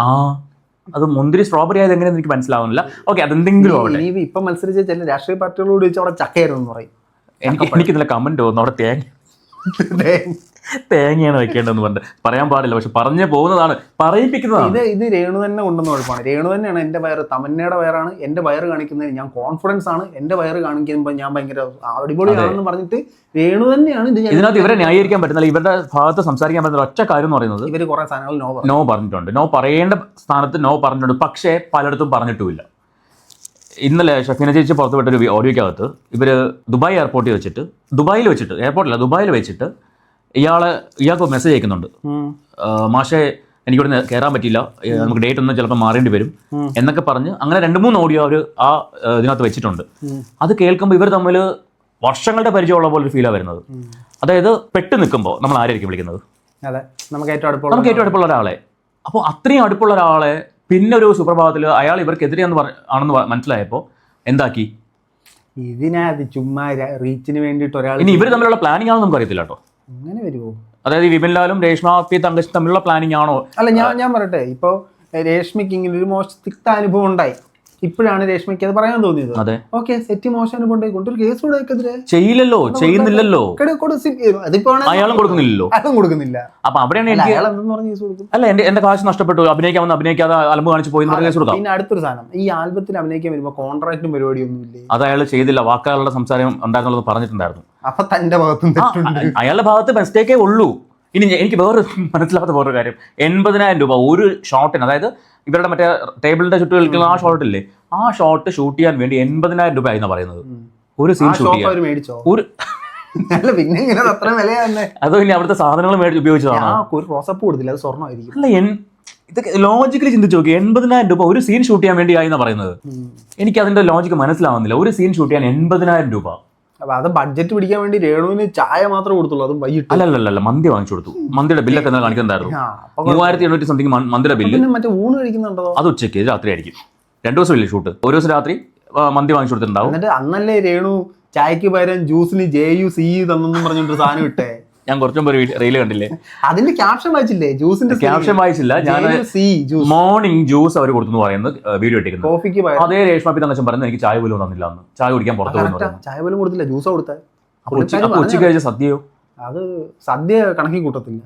അത് മുന്തിരി സ്ട്രോബെറി ആയത് എങ്ങനെയെന്ന് എനിക്ക് മനസ്സിലാവുന്നില്ല. ഓക്കെ, അതെന്തെങ്കിലും ഇപ്പൊ മത്സരിച്ച ചില രാഷ്ട്രീയ പാർട്ടികളോട് ചോദിച്ചാൽ അവിടെ ചക്കയായിരുന്നു എന്ന് പറയും. എനിക്ക് ഇന്നലെ കമന്റ് തോന്നുന്നു അവിടെ തേങ്ങയാണ് വെക്കേണ്ടതെന്ന് പറഞ്ഞിട്ട് പറയാൻ പാടില്ല, പക്ഷെ പറഞ്ഞു പോകുന്നതാണ്, പറയിപ്പിക്കുന്നതാണ്. ഇത് രേണു തന്നെ കൊണ്ടുവന്ന കുഴപ്പമാണ്. രേണു തന്നെയാണ് എന്റെ വയറ് തമന്നയുടെ വയറാണ്, എന്റെ വയറ് കാണിക്കുന്നതിന് ഞാൻ കോൺഫിഡൻസ് ആണ്, എന്റെ വയറ് കാണിക്കുമ്പോൾ ഞാൻ ഭയങ്കര അടിപൊളിയാണെന്ന് പറഞ്ഞിട്ട് രേണു തന്നെയാണ് ഇതിനകത്ത് ഇവരെ ന്യായീകരിക്കാൻ പറ്റുന്നില്ല. ഇവരുടെ ഭാഗത്ത് സംസാരിക്കാൻ പറ്റുന്ന ഒറ്റ കാര്യം എന്ന് പറയുന്നത്, ഇവര് കുറെ സാധനങ്ങൾ നോ പറഞ്ഞിട്ടുണ്ട്, നോ പറയേണ്ട സ്ഥാനത്ത് നോ പറഞ്ഞിട്ടുണ്ട്, പക്ഷേ പലയിടത്തും പറഞ്ഞിട്ടുമില്ല. ഇന്നലെ ഷഫീന ചേച്ചി പുറത്തുവിട്ടൊരു ഓഡിയോക്കകത്ത് ഇവർ ദുബായ് വെച്ചിട്ട് ഇയാൾക്ക് മെസ്സേജ് അയക്കുന്നുണ്ട്, മാഷെ എനിക്കിവിടെ കയറാൻ പറ്റില്ല, നമുക്ക് ഡേറ്റ് ഒന്നും ചിലപ്പോൾ മാറേണ്ടി വരും എന്നൊക്കെ പറഞ്ഞ് അങ്ങനെ 2-3 ഓഡിയോ അവർ ആ ഇതിനകത്ത് വെച്ചിട്ടുണ്ട്. അത് കേൾക്കുമ്പോൾ ഇവർ തമ്മിൽ വർഷങ്ങളുടെ പരിചയമുള്ള പോലെ ഫീലാണ് വരുന്നത്. അതായത് പെട്ട് നിൽക്കുമ്പോൾ നമ്മൾ ആരായിരിക്കും വിളിക്കുന്നത്? നമുക്ക് ഏറ്റവും അടുപ്പുള്ള ഒരാളെ. അപ്പോൾ അത്രയും അടുപ്പുള്ള ഒരാളെ പിന്നെ ഒരു സുപ്രഭാതത്തിൽ അയാൾ ഇവർക്കെതിരെ ആണെന്ന് മനസ്സിലായപ്പോൾ എന്താക്കി? ഇതിനകത്ത് ചുമ്മാ റീച്ചിന് വേണ്ടിയിട്ട് ഒരാൾ. ഇനി ഇവർ തമ്മിലുള്ള പ്ലാനിങ് ആണെന്ന് നമുക്ക് അറിയത്തില്ല കേട്ടോ. അങ്ങനെ വരുമോ? അതായത് വിപിൻ ലാലും രേഷ്മ പി തങ്കച്ചൻ തമ്മിലുള്ള പ്ലാനിങ് ആണോ? അല്ല, ഞാൻ പറയട്ടെ, ഇപ്പോൾ രേഷ്മയ്ക്ക് ഇങ്ങനെ ഒരു തിക്ത അനുഭവം ഉണ്ടായി, ഇപ്പോഴാണ് രേഷ്മയ്ക്ക് അത് പറയാൻ തോന്നിയത്. അതെ, ഓക്കെ, സെറ്റ് മോശം അനുഭവം കൊണ്ടൊരു കേസ് കൊടുക്കെതിരെ ചെയ്യുന്നില്ലല്ലോ, അയാളും കൊടുക്കുന്നില്ല. അപ്പൊ അവിടെയാണ് എനിക്ക് അല്ല എന്റെ കാശ് നഷ്ടപ്പെട്ടു, അഭിനയിക്കാതെ അലമ്പ് കാണിച്ചു പോയി കേസ് കൊടുക്കാം. പിന്നെ അടുത്തൊരു സാധനം, ഈ ആൽബത്തിൽ അഭിനയിക്കാൻ വരുമ്പോൾ കോൺട്രാക്റ്റും പരിപാടിയൊന്നും ഇല്ലേ? അത് അയാൾ ചെയ്തില്ല, വാക്കാലുള്ള സംസാരം ഉണ്ടായിരുന്നുള്ളത് പറഞ്ഞിട്ടുണ്ടായിരുന്നു. അപ്പൊ തന്റെ ഭാഗത്തും അയാളുടെ ഭാഗത്ത് മിസ്റ്റേക്കേ ഉള്ളൂ. ഇനി എനിക്ക് മനസ്സിലാത്ത വേറൊരു കാര്യം, 80,000 രൂപ ഒരു ഷോട്ടിന്, അതായത് ഇവരുടെ മറ്റേ ടേബിളിന്റെ ചുറ്റും നിൽക്കുന്ന ആ ഷോട്ടില്ലേ, ആ ഷോട്ട് ഷൂട്ട് ചെയ്യാൻ വേണ്ടി 80,000 രൂപ ആയിരുന്നു പറയുന്നത്. ഒരു സീൻ ഷൂട്ട് ചെയ്യാൻ അതോ ഇനി അവിടുത്തെ സാധനങ്ങൾ ഉപയോഗിച്ചതാണ്. അല്ല, ഇതൊക്കെ ലോജിക്കലി ചിന്തിച്ചു നോക്കി, 80,000 രൂപ ഒരു സീൻ ഷൂട്ട് ചെയ്യാൻ വേണ്ടി ആയിന്നാ പറയുന്നത്. എനിക്ക് അതിന്റെ ലോജിക്ക് മനസ്സിലാവുന്നില്ല. ഒരു സീൻ ഷൂട്ട് ചെയ്യാൻ 80,000 രൂപ. അപ്പൊ അത് ബഡ്ജറ്റ് പിടിക്കാൻ വേണ്ടി രേണുവിന് ചായ മാത്രമേ കൊടുത്തുള്ളൂ, അതും വൈകിട്ട്. അല്ല, മന്തി വാങ്ങിച്ചു കൊടുത്തു. മന്തിയുടെ ബില്ലൊക്കെ കാണിക്കുന്നുണ്ടായിരുന്നു. 3,800 സംതിങ് മന്തിയുടെ ബില്ല്. മറ്റേ ഊണ് കഴിക്കുന്നുണ്ടോ? അത് ഉച്ചയ്ക്ക്, രാത്രി ആയിരിക്കും. 2 ദിവസം ഇല്ലേ ഷൂട്ട്, ഒരു ദിവസം രാത്രി മന്തി വാങ്ങിച്ചു കൊടുത്തിട്ടുണ്ടാവും. എന്നിട്ട് അന്നല്ലേ രേണു ചായക്ക് പകരം ജ്യൂസിന് JUCE തന്നെന്നും പറഞ്ഞിട്ട് സാധനം ഇട്ടേ. ഞാൻ കുറച്ചു മുമ്പ് ഒരു റീല് കണ്ടില്ലേ, അതിന്റെ ക്യാപ്ഷൻ വായിച്ചില്ലേ? ജ്യൂസിന്റെ ക്യാപ്ഷൻ വായിച്ചില്ല ഞാൻ. മോർണിംഗ് ജ്യൂസ് അവർ കൊടുത്തു പറയുന്നത് വീഡിയോ ഇട്ടിരിക്കുന്നു. കോഫിക്ക് അതേ രേഷ്മ പി തങ്കച്ചൻ പറയുന്നത് എനിക്ക് ചായ പോലും തന്നില്ല, അന്ന് ചായ കുടിക്കാൻ പുറത്തു പോകുന്നു. ചായ പോലും കൊടുത്തില്ല, ജ്യൂസാ കൊടുത്തത്. ഉച്ചയ്ക്ക് കഴിച്ച സദ്യയോ? അത് സദ്യ കണക്കി കൂട്ടത്തില്ല.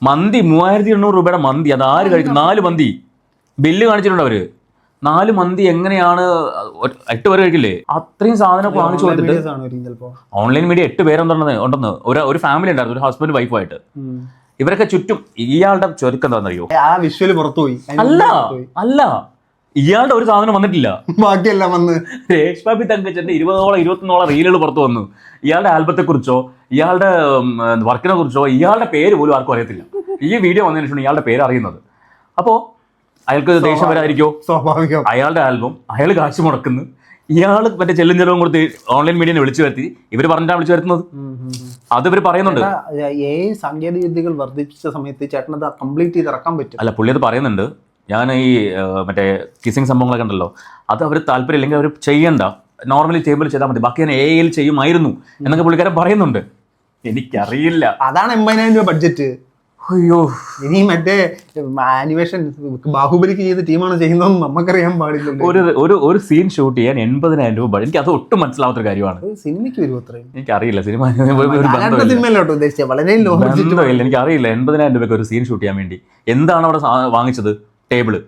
മന്തി 3800 രൂപയുടെ മന്തി, അത് ആര് കഴിക്കും? 4 മന്തി ബില്ല് കാണിച്ചിട്ടുണ്ട് അവര്. 4 മന്തി എങ്ങനെയാണ് 8 പേര് കഴിക്കില്ലേ? അത്രയും സാധനം വാങ്ങിച്ചു കൊടുത്തിട്ട് ഓൺലൈൻ മീഡിയ 8 പേരുണ്ടെന്ന് ഒരു ഫാമിലി ഉണ്ടായിരുന്നു, ഒരു ഹസ്ബൻഡ് വൈഫായിട്ട്. ഇവരൊക്കെ ചുറ്റും ഇയാളുടെ ചുരുക്കം എന്താണെന്നറിയോ? ആ വിഷ്വല് പുറത്തുപോയി. അല്ല ഇയാളുടെ ഒരു സാധനം വന്നിട്ടില്ല, ബാക്കിയെല്ലാം വന്ന്. രേഷ്മ പി തങ്കച്ചന്റെ 20-21 റീലുകൾ പുറത്തു വന്നു. ഇയാളുടെ ആൽബത്തെ കുറിച്ചോ ഇയാളുടെ വർക്കിനെ കുറിച്ചോ ഇയാളുടെ പേര് പോലും ആർക്കും അറിയത്തില്ല. ഈ വീഡിയോ വന്നതിന് ശേഷം ഇയാളുടെ പേര് അറിയുന്നത്. അപ്പോ അയാൾക്ക് ദേഷ്യം വരാതിരിക്കോ? സ്വാഭാവികം. അയാളുടെ ആൽബം അയാൾ കാശ് മുടക്കുന്നു, ഇയാള് മറ്റേ ചെല്ലും ചെലവും കൊടുത്ത് ഓൺലൈൻ മീഡിയനെ വിളിച്ചു വരുത്തി. ഇവര് പറഞ്ഞിട്ടാണ് വിളിച്ചു വരുത്തുന്നത്, അത് ഇവര് പറയുന്നുണ്ട്. സാങ്കേതിക വിദ്യകൾ വർദ്ധിപ്പിച്ച സമയത്ത് ചേട്ടനത് കംപ്ലീറ്റ് ചെയ്ത് ഇറക്കാൻ പറ്റും. അല്ല, പുള്ളി അത് പറയുന്നുണ്ട്. ഞാൻ ഈ മറ്റേ കിസിങ് സംഭവങ്ങളൊക്കെ ഉണ്ടല്ലോ, അത് അവർ താല്പര്യം ഇല്ലെങ്കിൽ അവർ ചെയ്യണ്ട, നോർമലി ടേബിൾ ചെയ്താൽ മതി, ബാക്കി ഞാൻ AI ചെയ്യുമായിരുന്നു എന്നൊക്കെ പുള്ളിക്കാരൻ പറയുന്നുണ്ട്. എനിക്കറിയില്ല. അതാണ് 80,000 രൂപ ബഡ്ജറ്റ്. അയ്യോ, ഇനി മറ്റേ ആനിമേഷൻ ബാഹുബലിക്ക് ചെയ്ത ടീമാണ് ചെയ്യുന്നതെന്ന് നമുക്കറിയാൻ പാടില്ലല്ലോ. ഒരു സീൻ ഷൂട്ട് ചെയ്യാൻ 80,000 രൂപ. എനിക്ക് അത് ഒട്ടും മനസ്സിലാവാത്തൊരു കാര്യമാണ്. സിനിമയ്ക്ക് വരും അത്രയും? എനിക്കറിയില്ല, സിനിമ സിനിമയിലോട്ട് ഉദ്ദേശിച്ച വളരെ എനിക്കറിയില്ല. 80,000 രൂപയ്ക്ക് ഒരു സീൻ ഷൂട്ട് ചെയ്യാൻ വേണ്ടി എന്താണ് അവിടെ വാങ്ങിച്ചത്? ടേബിള്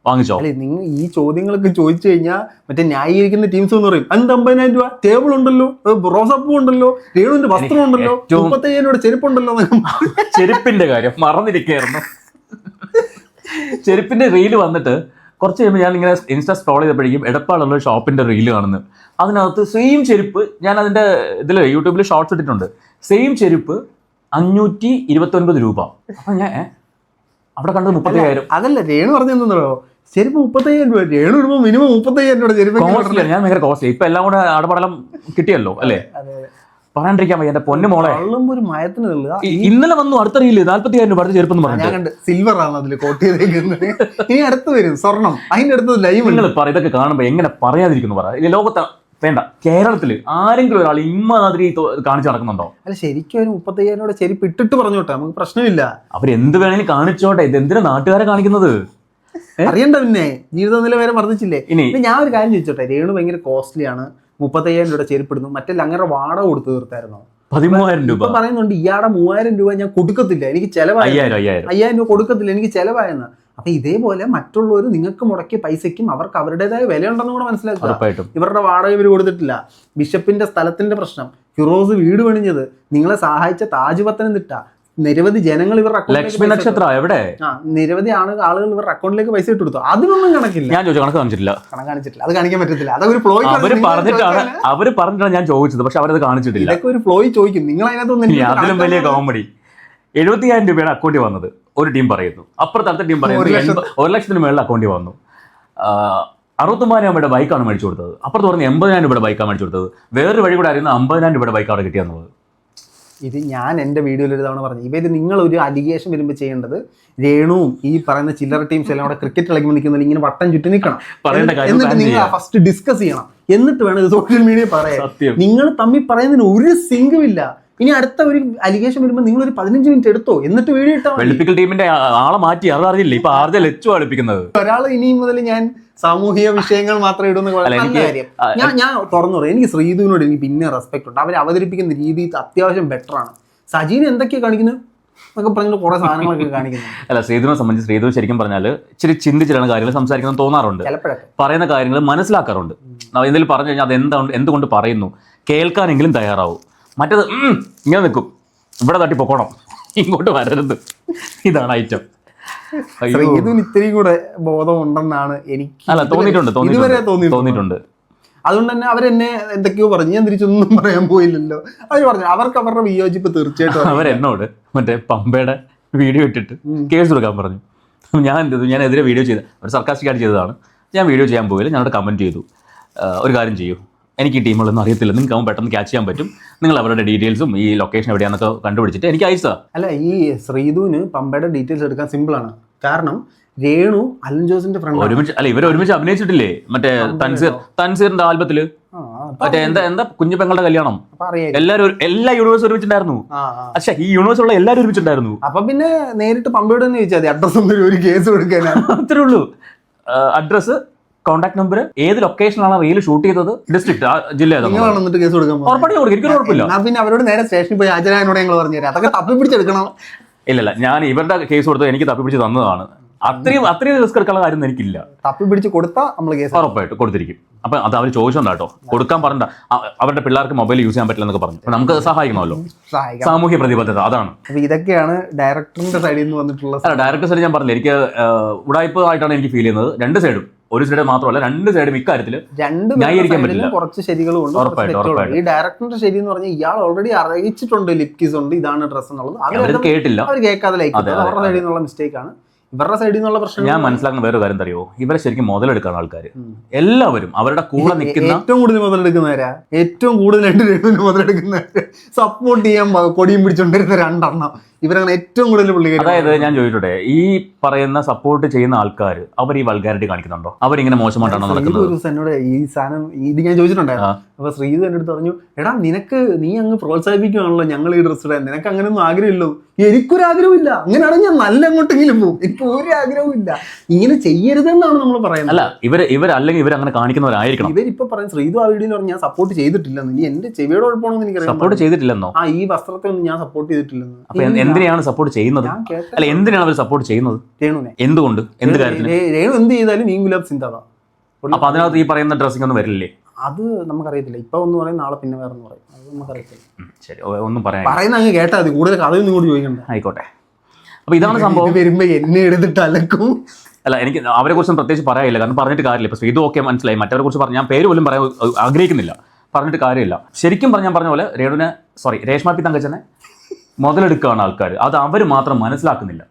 വാങ്ങിച്ചോ? അല്ലെ, നിങ്ങൾ ഈ ചോദ്യങ്ങളൊക്കെ ചോദിച്ചു കഴിഞ്ഞാൽ മറ്റേ ന്യായീകരിക്കുന്ന ടീംസ് എന്ന് പറയും, എന്ത് 50,000 രൂപ ടേബിൾ ഉണ്ടല്ലോ, റോസപ്പൂ ഉണ്ടല്ലോ, രേണുവിന്റെ വസ്ത്രം ഉണ്ടല്ലോ, 35,000 രൂപ ചെരുപ്പുണ്ടല്ലോ. ചെരുപ്പിന്റെ കാര്യം മറന്നിരിക്കുകയായിരുന്നു. ചെരുപ്പിന്റെ റീല് വന്നിട്ട് കുറച്ച് കഴിയുമ്പോൾ ഞാൻ ഇങ്ങനെ ഇൻസ്റ്റാ സ്ക്രോൾ ചെയ്തപ്പോഴേക്കും എടപ്പാളുള്ള ഒരു ഷോപ്പിന്റെ റീല് കാണുന്നു. അതിനകത്ത് സെയിം ചെരുപ്പ്, ഞാൻ അതിന്റെ ഇതിൽ യൂട്യൂബിൽ ഷോർട്സ് ഇട്ടിട്ടുണ്ട്, സെയിം ചെരുപ്പ് 529 രൂപ. അപ്പൊ ഞാൻ അവിടെ കണ്ടത് 30,000. അതല്ല, രേണു പറഞ്ഞെന്തോ ചെരുപ്പ് 35,000 രൂപ, രേണു ഇടുമ്പോൾ മിനിമം 30,000 രൂപ ചെരുപ്പ്. ഞാൻ ഭയങ്കര കോസ്റ്റ്ലി. ഇപ്പൊ എല്ലാം കൂടെ ആടപടലം കിട്ടിയല്ലോ അല്ലേ, പറയാണ്ടിരിക്കാൻ വയ്യ. എന്റെ പൊന്നു മോളെ, ഒരു മയത്തിന് ഇന്നലെ വന്നു അടുത്ത റീല് 40,000 രൂപ അടുത്ത ചെരുപ്പ് പറഞ്ഞു. സിൽവർ ആണ് അതിൽ കോട്ട് ചെയ്തേക്കുന്നത്. ഇനി അടുത്ത് വരും സ്വർണം, അതിന്റെ അടുത്ത് ലൈവ്. നിങ്ങൾ ഇതൊക്കെ കാണുമ്പോ എങ്ങനെ പറയാതിരിക്കുന്നു പറ. ലോകത്ത് വേണ്ട, കേരളത്തില് ആരെങ്കിലും ഒരാൾ ഇമ്മാതിരി കാണിച്ചു നടക്കുന്നുണ്ടോ? അല്ല, ശരിക്കും ഒരു 35,000 രൂപ ചെരുപ്പ് ഇട്ടിട്ട് പറഞ്ഞോട്ടെ, നമുക്ക് പ്രശ്നമില്ല. അവരെന്ത് വേണമെങ്കിലും കാണിച്ചോട്ടെ, ഇത് എന്തിനാ നാട്ടുകാരെ കാണിക്കുന്നത്? അറിയണ്ട. പിന്നെ ജീവിത നിലവാരം വർദ്ധിച്ചില്ലേ? ഇനി ഞാൻ ഒരു കാര്യം ചോദിച്ചോട്ടെ, രേണു ഭയങ്കര കോസ്റ്റ്ലി ആണ്, 30,000 രൂപ ചെരുപ്പിടുന്നു, മറ്റേ അങ്ങനെ വാടക കൊടുത്തു തീർത്തായിരുന്നോ? 13,000 രൂപ പറയുന്നുണ്ട്. ഇയാടെ 3,000 രൂപ ഞാൻ കൊടുക്കത്തില്ല, എനിക്ക് ചെലവായി. 5,000 രൂപ കൊടുക്കത്തില്ല, എനിക്ക് ചെലവായെന്ന്. അപ്പൊ ഇതേപോലെ മറ്റുള്ളവർ നിങ്ങൾക്ക് മുടക്കിയ പൈസയ്ക്കും അവർക്ക് അവരുടേതായ വിലയുണ്ടെന്ന് കൂടെ മനസ്സിലാക്കുക. ഇവരുടെ വാടക ഇവർ കൊടുത്തിട്ടില്ല. ബിഷപ്പിന്റെ സ്ഥലത്തിന്റെ പ്രശ്നം, ഫിറോസ് വീട് പണിഞ്ഞത്, നിങ്ങളെ സഹായിച്ച താജ് പത്തനംതിട്ട, നിരവധി ജനങ്ങൾ ഇവരുടെ ലക്ഷ്മി നക്ഷത്രം എവിടെ, നിരവധി ആളുകൾ ഇവരുടെ അക്കൗണ്ടിലേക്ക് പൈസ ഇട്ട് കൊടുത്തു. അതിനൊന്നും കണക്കില്ല. ഞാൻ ചോദിച്ചു, കണക്ക് കാണിച്ചിട്ടില്ല. അത് കാണിക്കാൻ പറ്റത്തില്ല. അതൊരു ഫ്ലോയിൽ പറഞ്ഞിട്ടാണ് ഞാൻ ചോദിച്ചത്, പക്ഷെ അവരത് കാണിച്ചിട്ടില്ല. ഇതൊക്കെ ഒരു ഫ്ലോയിൽ ചോദിക്കും. നിങ്ങൾ അതിനകത്തൊന്നും അതിലും വലിയ കോമഡി 70,000 രൂപയാണ് അക്കൗണ്ടിൽ വന്നത് ഒരു ടീം പറയുന്നു, അപ്പുറത്തെ അടുത്ത ടീം പറയുന്നു 1,00,000 മേളിൽ അക്കൗണ്ടിൽ വന്നു. 69,000 രൂപയുടെ ബൈക്കാണ് മേടിച്ചു കൊടുത്തത്. അപ്പുറത്ത് പറഞ്ഞ് 80,000 രൂപയുടെ ബൈക്കാണ് മേടിച്ചു കൊടുത്തത്. വേറൊരു വഴി കൂടെ അറിയുന്ന 50,000 രൂപയുടെ ബൈക്ക് അവിടെ കിട്ടിയെന്നുള്ളത്. ഇത് ഞാൻ എൻ്റെ വീഡിയോയിൽ ഒരു തവണ പറഞ്ഞു, ഇവർ നിങ്ങൾ ഒരു അലിഗേഷൻ വരുമ്പോൾ ചെയ്യേണ്ടത്, രേണുവും ഈ പറയുന്ന ചില്ലറ ടീംസ് എല്ലാം കൂടെ ക്രിക്കറ്റ് കളിക്കുമ്പോൾ നിൽക്കുന്നില്ല, ഇങ്ങനെ വട്ടം ചുറ്റി നിൽക്കണം. എന്നിട്ട് നിങ്ങൾ ഫസ്റ്റ് ഡിസ്കസ് ചെയ്യണം, എന്നിട്ട് വേണം ഇത് സോഷ്യൽ മീഡിയ പറയാൻ. നിങ്ങൾ തമ്മിൽ പറയുന്നതിന് ഒരു സിങ്കും ഇല്ല. ഇനി അടുത്ത ഒരു അലിഗേഷൻ വരുമ്പോൾ നിങ്ങൾ ഒരു 15 മിനിറ്റ് എടുത്തോ, എന്നിട്ട് വീഡിയോ ഇട്ടാൽ വെളുപ്പിക്കൽ ടീമിന്റെ ആളെ മാറ്റി അറിയില്ല. ഇപ്പൊ ആർജെ ലച്ചു കളിപ്പിക്കുന്നത് ഒരാൾ. ഇനി മുതൽ ഞാൻ സാമൂഹിക വിഷയങ്ങൾ മാത്രം ഇടുന്ന കാര്യം ഞാൻ തുറന്നു പറയും. എനിക്ക് ശ്രീധുവിനോട് എനിക്ക് പിന്നെ റെസ്പെക്ട് ഉണ്ട്. അവർ അവതരിപ്പിക്കുന്ന രീതി അത്യാവശ്യം ബെറ്റർ ആണ്. സജീന് എന്തൊക്കെയാണ് കാണിക്കുന്നത് എന്നൊക്കെ പറഞ്ഞിട്ട് കുറെ സാധനങ്ങളൊക്കെ കാണിക്കുന്നത്. അല്ല, ശ്രീധുവിനെ സംബന്ധിച്ച് ശ്രീധു ശരിക്കും പറഞ്ഞാൽ ഇച്ചിരി ചിന്തിച്ചിട്ടാണ് കാര്യങ്ങൾ സംസാരിക്കുന്നത് തോന്നാറുണ്ട്. പറയുന്ന കാര്യങ്ങൾ മനസ്സിലാക്കാറുണ്ട്. എന്തെങ്കിലും പറഞ്ഞു കഴിഞ്ഞാൽ അത് എന്തുകൊണ്ട് പറയുന്നു കേൾക്കാനെങ്കിലും തയ്യാറാവും. മറ്റേത് ഇങ്ങനെ നിൽക്കും, ഇവിടെ തട്ടി പൊക്കോണം, ഇങ്ങോട്ട് വരരുത്, ഇതാണ് ഐറ്റം. ഇതിന് ഇത്രയും കൂടെ ബോധം ഉണ്ടെന്നാണ് എനിക്ക് തോന്നിയിട്ടുണ്ട്. അതുകൊണ്ട് തന്നെ അവരെന്നെ എന്തൊക്കെയോ പറഞ്ഞു, ഞാൻ തിരിച്ചൊന്നും പറയാൻ പോയില്ലല്ലോ. അവർ പറഞ്ഞു അവർക്ക് അവരുടെ വിയോജിപ്പ് തീർച്ചയായിട്ടും. അവരെന്നോട് മറ്റേ പമ്പയുടെ വീഡിയോ ഇട്ടിട്ട് കേസ് കൊടുക്കാൻ പറഞ്ഞു. ഞാൻ എതിരെ വീഡിയോ ചെയ്ത ഒരു സർക്കാസ്റ്റിക്കായിട്ട് ചെയ്തതാണ്. ഞാൻ വീഡിയോ ചെയ്യാൻ പോയില്ല, ഞാനവിടെ കമൻറ്റ് ചെയ്തു, ഒരു കാര്യം ചെയ്യൂ, എനിക്ക് ഈ ടീമുകളൊന്നും അറിയത്തില്ല, നിങ്ങൾക്ക് പെട്ടെന്ന് ക്യാച്ച് ചെയ്യാൻ പറ്റും, നിങ്ങൾ അവരുടെ ഡീറ്റെയിൽസും ഈ ലൊക്കേഷൻ എവിടെയാണെന്നൊക്കെ കണ്ടുപിടിച്ചിട്ട് എനിക്ക് അയച്ചാ. അല്ല, ഈ ശ്രീധുവിന് പമ്പയുടെ ഡീറ്റെയിൽസ് എടുക്കാൻ സിമ്പിളാണ്. കാരണം രേണു അലൻ ജോസിന്റെ ഫ്രണ്ട് ഒരുമിച്ച്. അല്ല, ഇവർ ഒരുമിച്ച് അഭിനയിച്ചിട്ടില്ലേ മറ്റേ തൻസീറിന്റെ ആൽബത്തില്? മറ്റേ എന്താ കുഞ്ഞു പെങ്ങളുടെ കല്യാണം, അപ്പൊ അറിയാം. എല്ലാ യൂണിവേഴ്സും ഒരുമിച്ചുണ്ടായിരുന്നു. പക്ഷേ ഈ യൂണിവേഴ്സുള്ള എല്ലാവരും ഒരുമിച്ചുണ്ടായിരുന്നു. അപ്പൊ പിന്നെ നേരിട്ട് പമ്പയോട് തന്നെ ചോദിച്ചാൽ അഡ്രസ് ഒന്നും ഒരു കേസ് കൊടുക്കാനാണ്. അത്രേ ഉള്ളൂ. അഡ്രസ്, കോൺടാക്ട് നമ്പർ, ഏത് ലൊക്കേഷനിലാണ് റീൽ ഷൂട്ട് ചെയ്തത്, ഡിസ്ട്രിക്ട്, ജില്ല, കേസ് കൊടുക്കാൻ ഉറപ്പാടി കൊടുക്കും. എനിക്കൊരു കുഴപ്പമില്ല. പിന്നെ അവരോട് നേരെ സ്റ്റേഷനിൽ പോയി ഹാജരായതിനോട് ഞങ്ങൾ പറഞ്ഞുതരാം. അതൊക്കെ തപ്പി പിടിച്ചെടുക്കണം. ഇല്ല, ഞാൻ ഇവരുടെ കേസ് കൊടുത്തത് എനിക്ക് തപ്പി പിടിച്ച് തന്നതാണ്. അത്രയും റിസ്ക് എടുക്കാനുള്ള കാര്യം എനിക്കില്ല. തപ്പി പിടിച്ച് കൊടുത്താൽ നമ്മൾ കേസ് ഉറപ്പായിട്ട് കൊടുത്തിരിക്കും. അപ്പൊ അത് അവർ ചോദിച്ചോണ്ടാട്ടോ, കൊടുക്കാൻ പറഞ്ഞ അവരുടെ പിള്ളേർക്ക് മൊബൈൽ യൂസ് ചെയ്യാൻ പറ്റില്ല എന്നൊക്കെ പറഞ്ഞു. നമുക്ക് സഹായിക്കണമല്ലോ, സാമൂഹ്യ പ്രതിബദ്ധത, അതാണ്. അപ്പൊ ഇതൊക്കെയാണ് ഡയറക്ടറിന്റെ സൈഡിൽ നിന്ന് വന്നിട്ടുള്ള. ഡയറക്ടർ സൈഡ് ഞാൻ പറഞ്ഞില്ല, എനിക്ക് ഉടായ്പ ആയിട്ടാണ് എനിക്ക് ഫീൽ ചെയ്യുന്നത്. രണ്ട് സൈഡും, ഒരു സൈഡ് മാത്രമല്ല, രണ്ട് സൈഡും ഇക്കാര്യത്തിൽ ന്യായീകരിക്കാൻ പറ്റില്ല. കുറച്ച് ശരികളുണ്ട്. ഈ ഡയറക്ടറിന്റെ ശരി എന്ന് പറഞ്ഞാൽ ഇയാൾ ഓൾറെഡി അറിയിച്ചിട്ടുണ്ട്, ലിപ് കിസ് ഉണ്ട്, ഇതാണ് ഡ്രസ് എന്നുള്ളത്. അവർ കേട്ടില്ല, അവർ കേൾക്കാതെ ലൈക്ക് അവരുടെ സൈഡിൽ നിന്നുള്ള മിസ്റ്റേക്ക് ആണ്. ഇവരുടെ സൈഡിൽ നിന്നുള്ള പ്രശ്നം ഞാൻ മനസ്സിലാക്കുന്ന വേറെ കാര്യം അറിയോ, ഇവരെ ശരിക്കും മുതലെടുക്കാണ് ആൾക്കാർ എല്ലാവരും. അവരുടെ കൂടെ നിൽക്കുന്ന ഏറ്റവും കൂടുതൽ മുതലെടുക്കുന്നവരാ, ഏറ്റവും കൂടുതൽ മുതലെടുക്കുന്നവര്, സപ്പോർട്ട് ചെയ്യാൻ കൊടിയും പിടിച്ചോണ്ടിരുന്ന രണ്ടെണ്ണം ഇവരാണ് ഏറ്റവും കൂടുതൽ പുള്ളിക്കാർ. അതായത് ഞാൻ ചോദിച്ചോട്ടെ, ഈ പറയുന്ന സപ്പോർട്ട് ചെയ്യുന്ന ആൾക്കാർ അവർ ഈ വൾഗാരിറ്റി കാണിക്കുന്നുണ്ടോ? അവരിങ്ങനെ മോശമായിട്ടാണോ നടക്കുന്നത്? എന്നോട് ഈ സാധനം ഇത് ഞാൻ ചോദിച്ചിട്ടുണ്ടായിരുന്നു. അപ്പൊ ശ്രീതു എൻ്റെ അടുത്ത് പറഞ്ഞു, എടാ നീ അങ്ങ് പ്രോത്സാഹിപ്പിക്കുകയാണല്ലോ ഞങ്ങൾ ഈ ഡ്രസ് ഇടാൻ, നിനക്ക് അങ്ങനെയൊന്നും ആഗ്രഹമില്ലോ. എനിക്കൊരു ആഗ്രഹമില്ല. അങ്ങനെയാണെങ്കിൽ ഞാൻ നല്ല അങ്ങോട്ടെങ്കിലും പോകും. എനിക്ക് ഒരു ആഗ്രഹവും ഇല്ല. ഇങ്ങനെ ചെയ്യരുതെന്നാണ് നമ്മൾ പറയുന്നത്. അല്ല, ഇവരല്ലെങ്കിൽ ഇവരങ്ങനെ കാണിക്കുന്നവരായിരിക്കണം. ഇവരിപ്പോ പറയും ശ്രീതു ആ വീഡിയോയിൽ പറഞ്ഞു ഞാൻ സപ്പോർട്ട് ചെയ്തിട്ടില്ലെന്ന്. നീ എന്റെ ചെവിയുടെ കുഴപ്പമാണെന്ന് എനിക്കറിയാം. സപ്പോർട്ട് ചെയ്തിട്ടില്ലെന്നോ? ഈ വസ്ത്രത്തെ ഒന്നും ഞാൻ സപ്പോർട്ട് ചെയ്തിട്ടില്ലെന്ന്. അപ്പൊ എന്തിനാണ് സപ്പോർട്ട് ചെയ്യുന്നത്? അല്ല, എന്തിനാണ് അവർ സപ്പോർട്ട് ചെയ്യുന്നത്? രേണുവിനെ. എന്തുകൊണ്ട്? എന്ത് കാര്യത്തിന്? രേണു എന്ത് ചെയ്താലും നീ ഗുലാബ് സിന്താതാ. അപ്പൊ അതിനകത്ത് ഈ പറയുന്ന ഡ്രസ്സിംഗ് ഒന്നും വരില്ലേ? അത് നമുക്കറിയത്തില്ല. ഇപ്പൊ ഒന്ന് പറയും, നാളെ പിന്നെ വേറെ ഒന്ന് പറയും. അത് നമുക്കറിയത്തില്ല. ശരി, ഒന്നും പറയുന്ന അങ്ങ് കേട്ടാ മതി. കൂടുതൽ കഥയൊന്നും കൂടി ചോദിക്കണ്ട. ആയിക്കോട്ടെ. അപ്പൊ ഇതാണ് സംഭവം. വരുമ്പോ എന്നെ എടുത്തിട്ട് അലക്കും. അല്ല, എനിക്ക് അവരെ കുറിച്ചും പ്രത്യേകിച്ച് പറയാനില്ല, കാരണം പറഞ്ഞിട്ട് കാര്യമില്ല. ഇപ്പൊ ശ്രീതു ഓക്കെ മനസ്സിലായി, മറ്റവരെ കുറിച്ച് ഞാൻ പേര് പോലും പറയാൻ ആഗ്രഹിക്കുന്നില്ല, പറഞ്ഞിട്ട് കാര്യമില്ല. ശരിക്കും പറഞ്ഞ പോലെ രേഷ്മ പി തങ്കച്ചനെ മുതലെടുക്കുകയാണ് ആൾക്കാർ. അത് അവർ മാത്രം മനസ്സിലാക്കുന്നില്ല.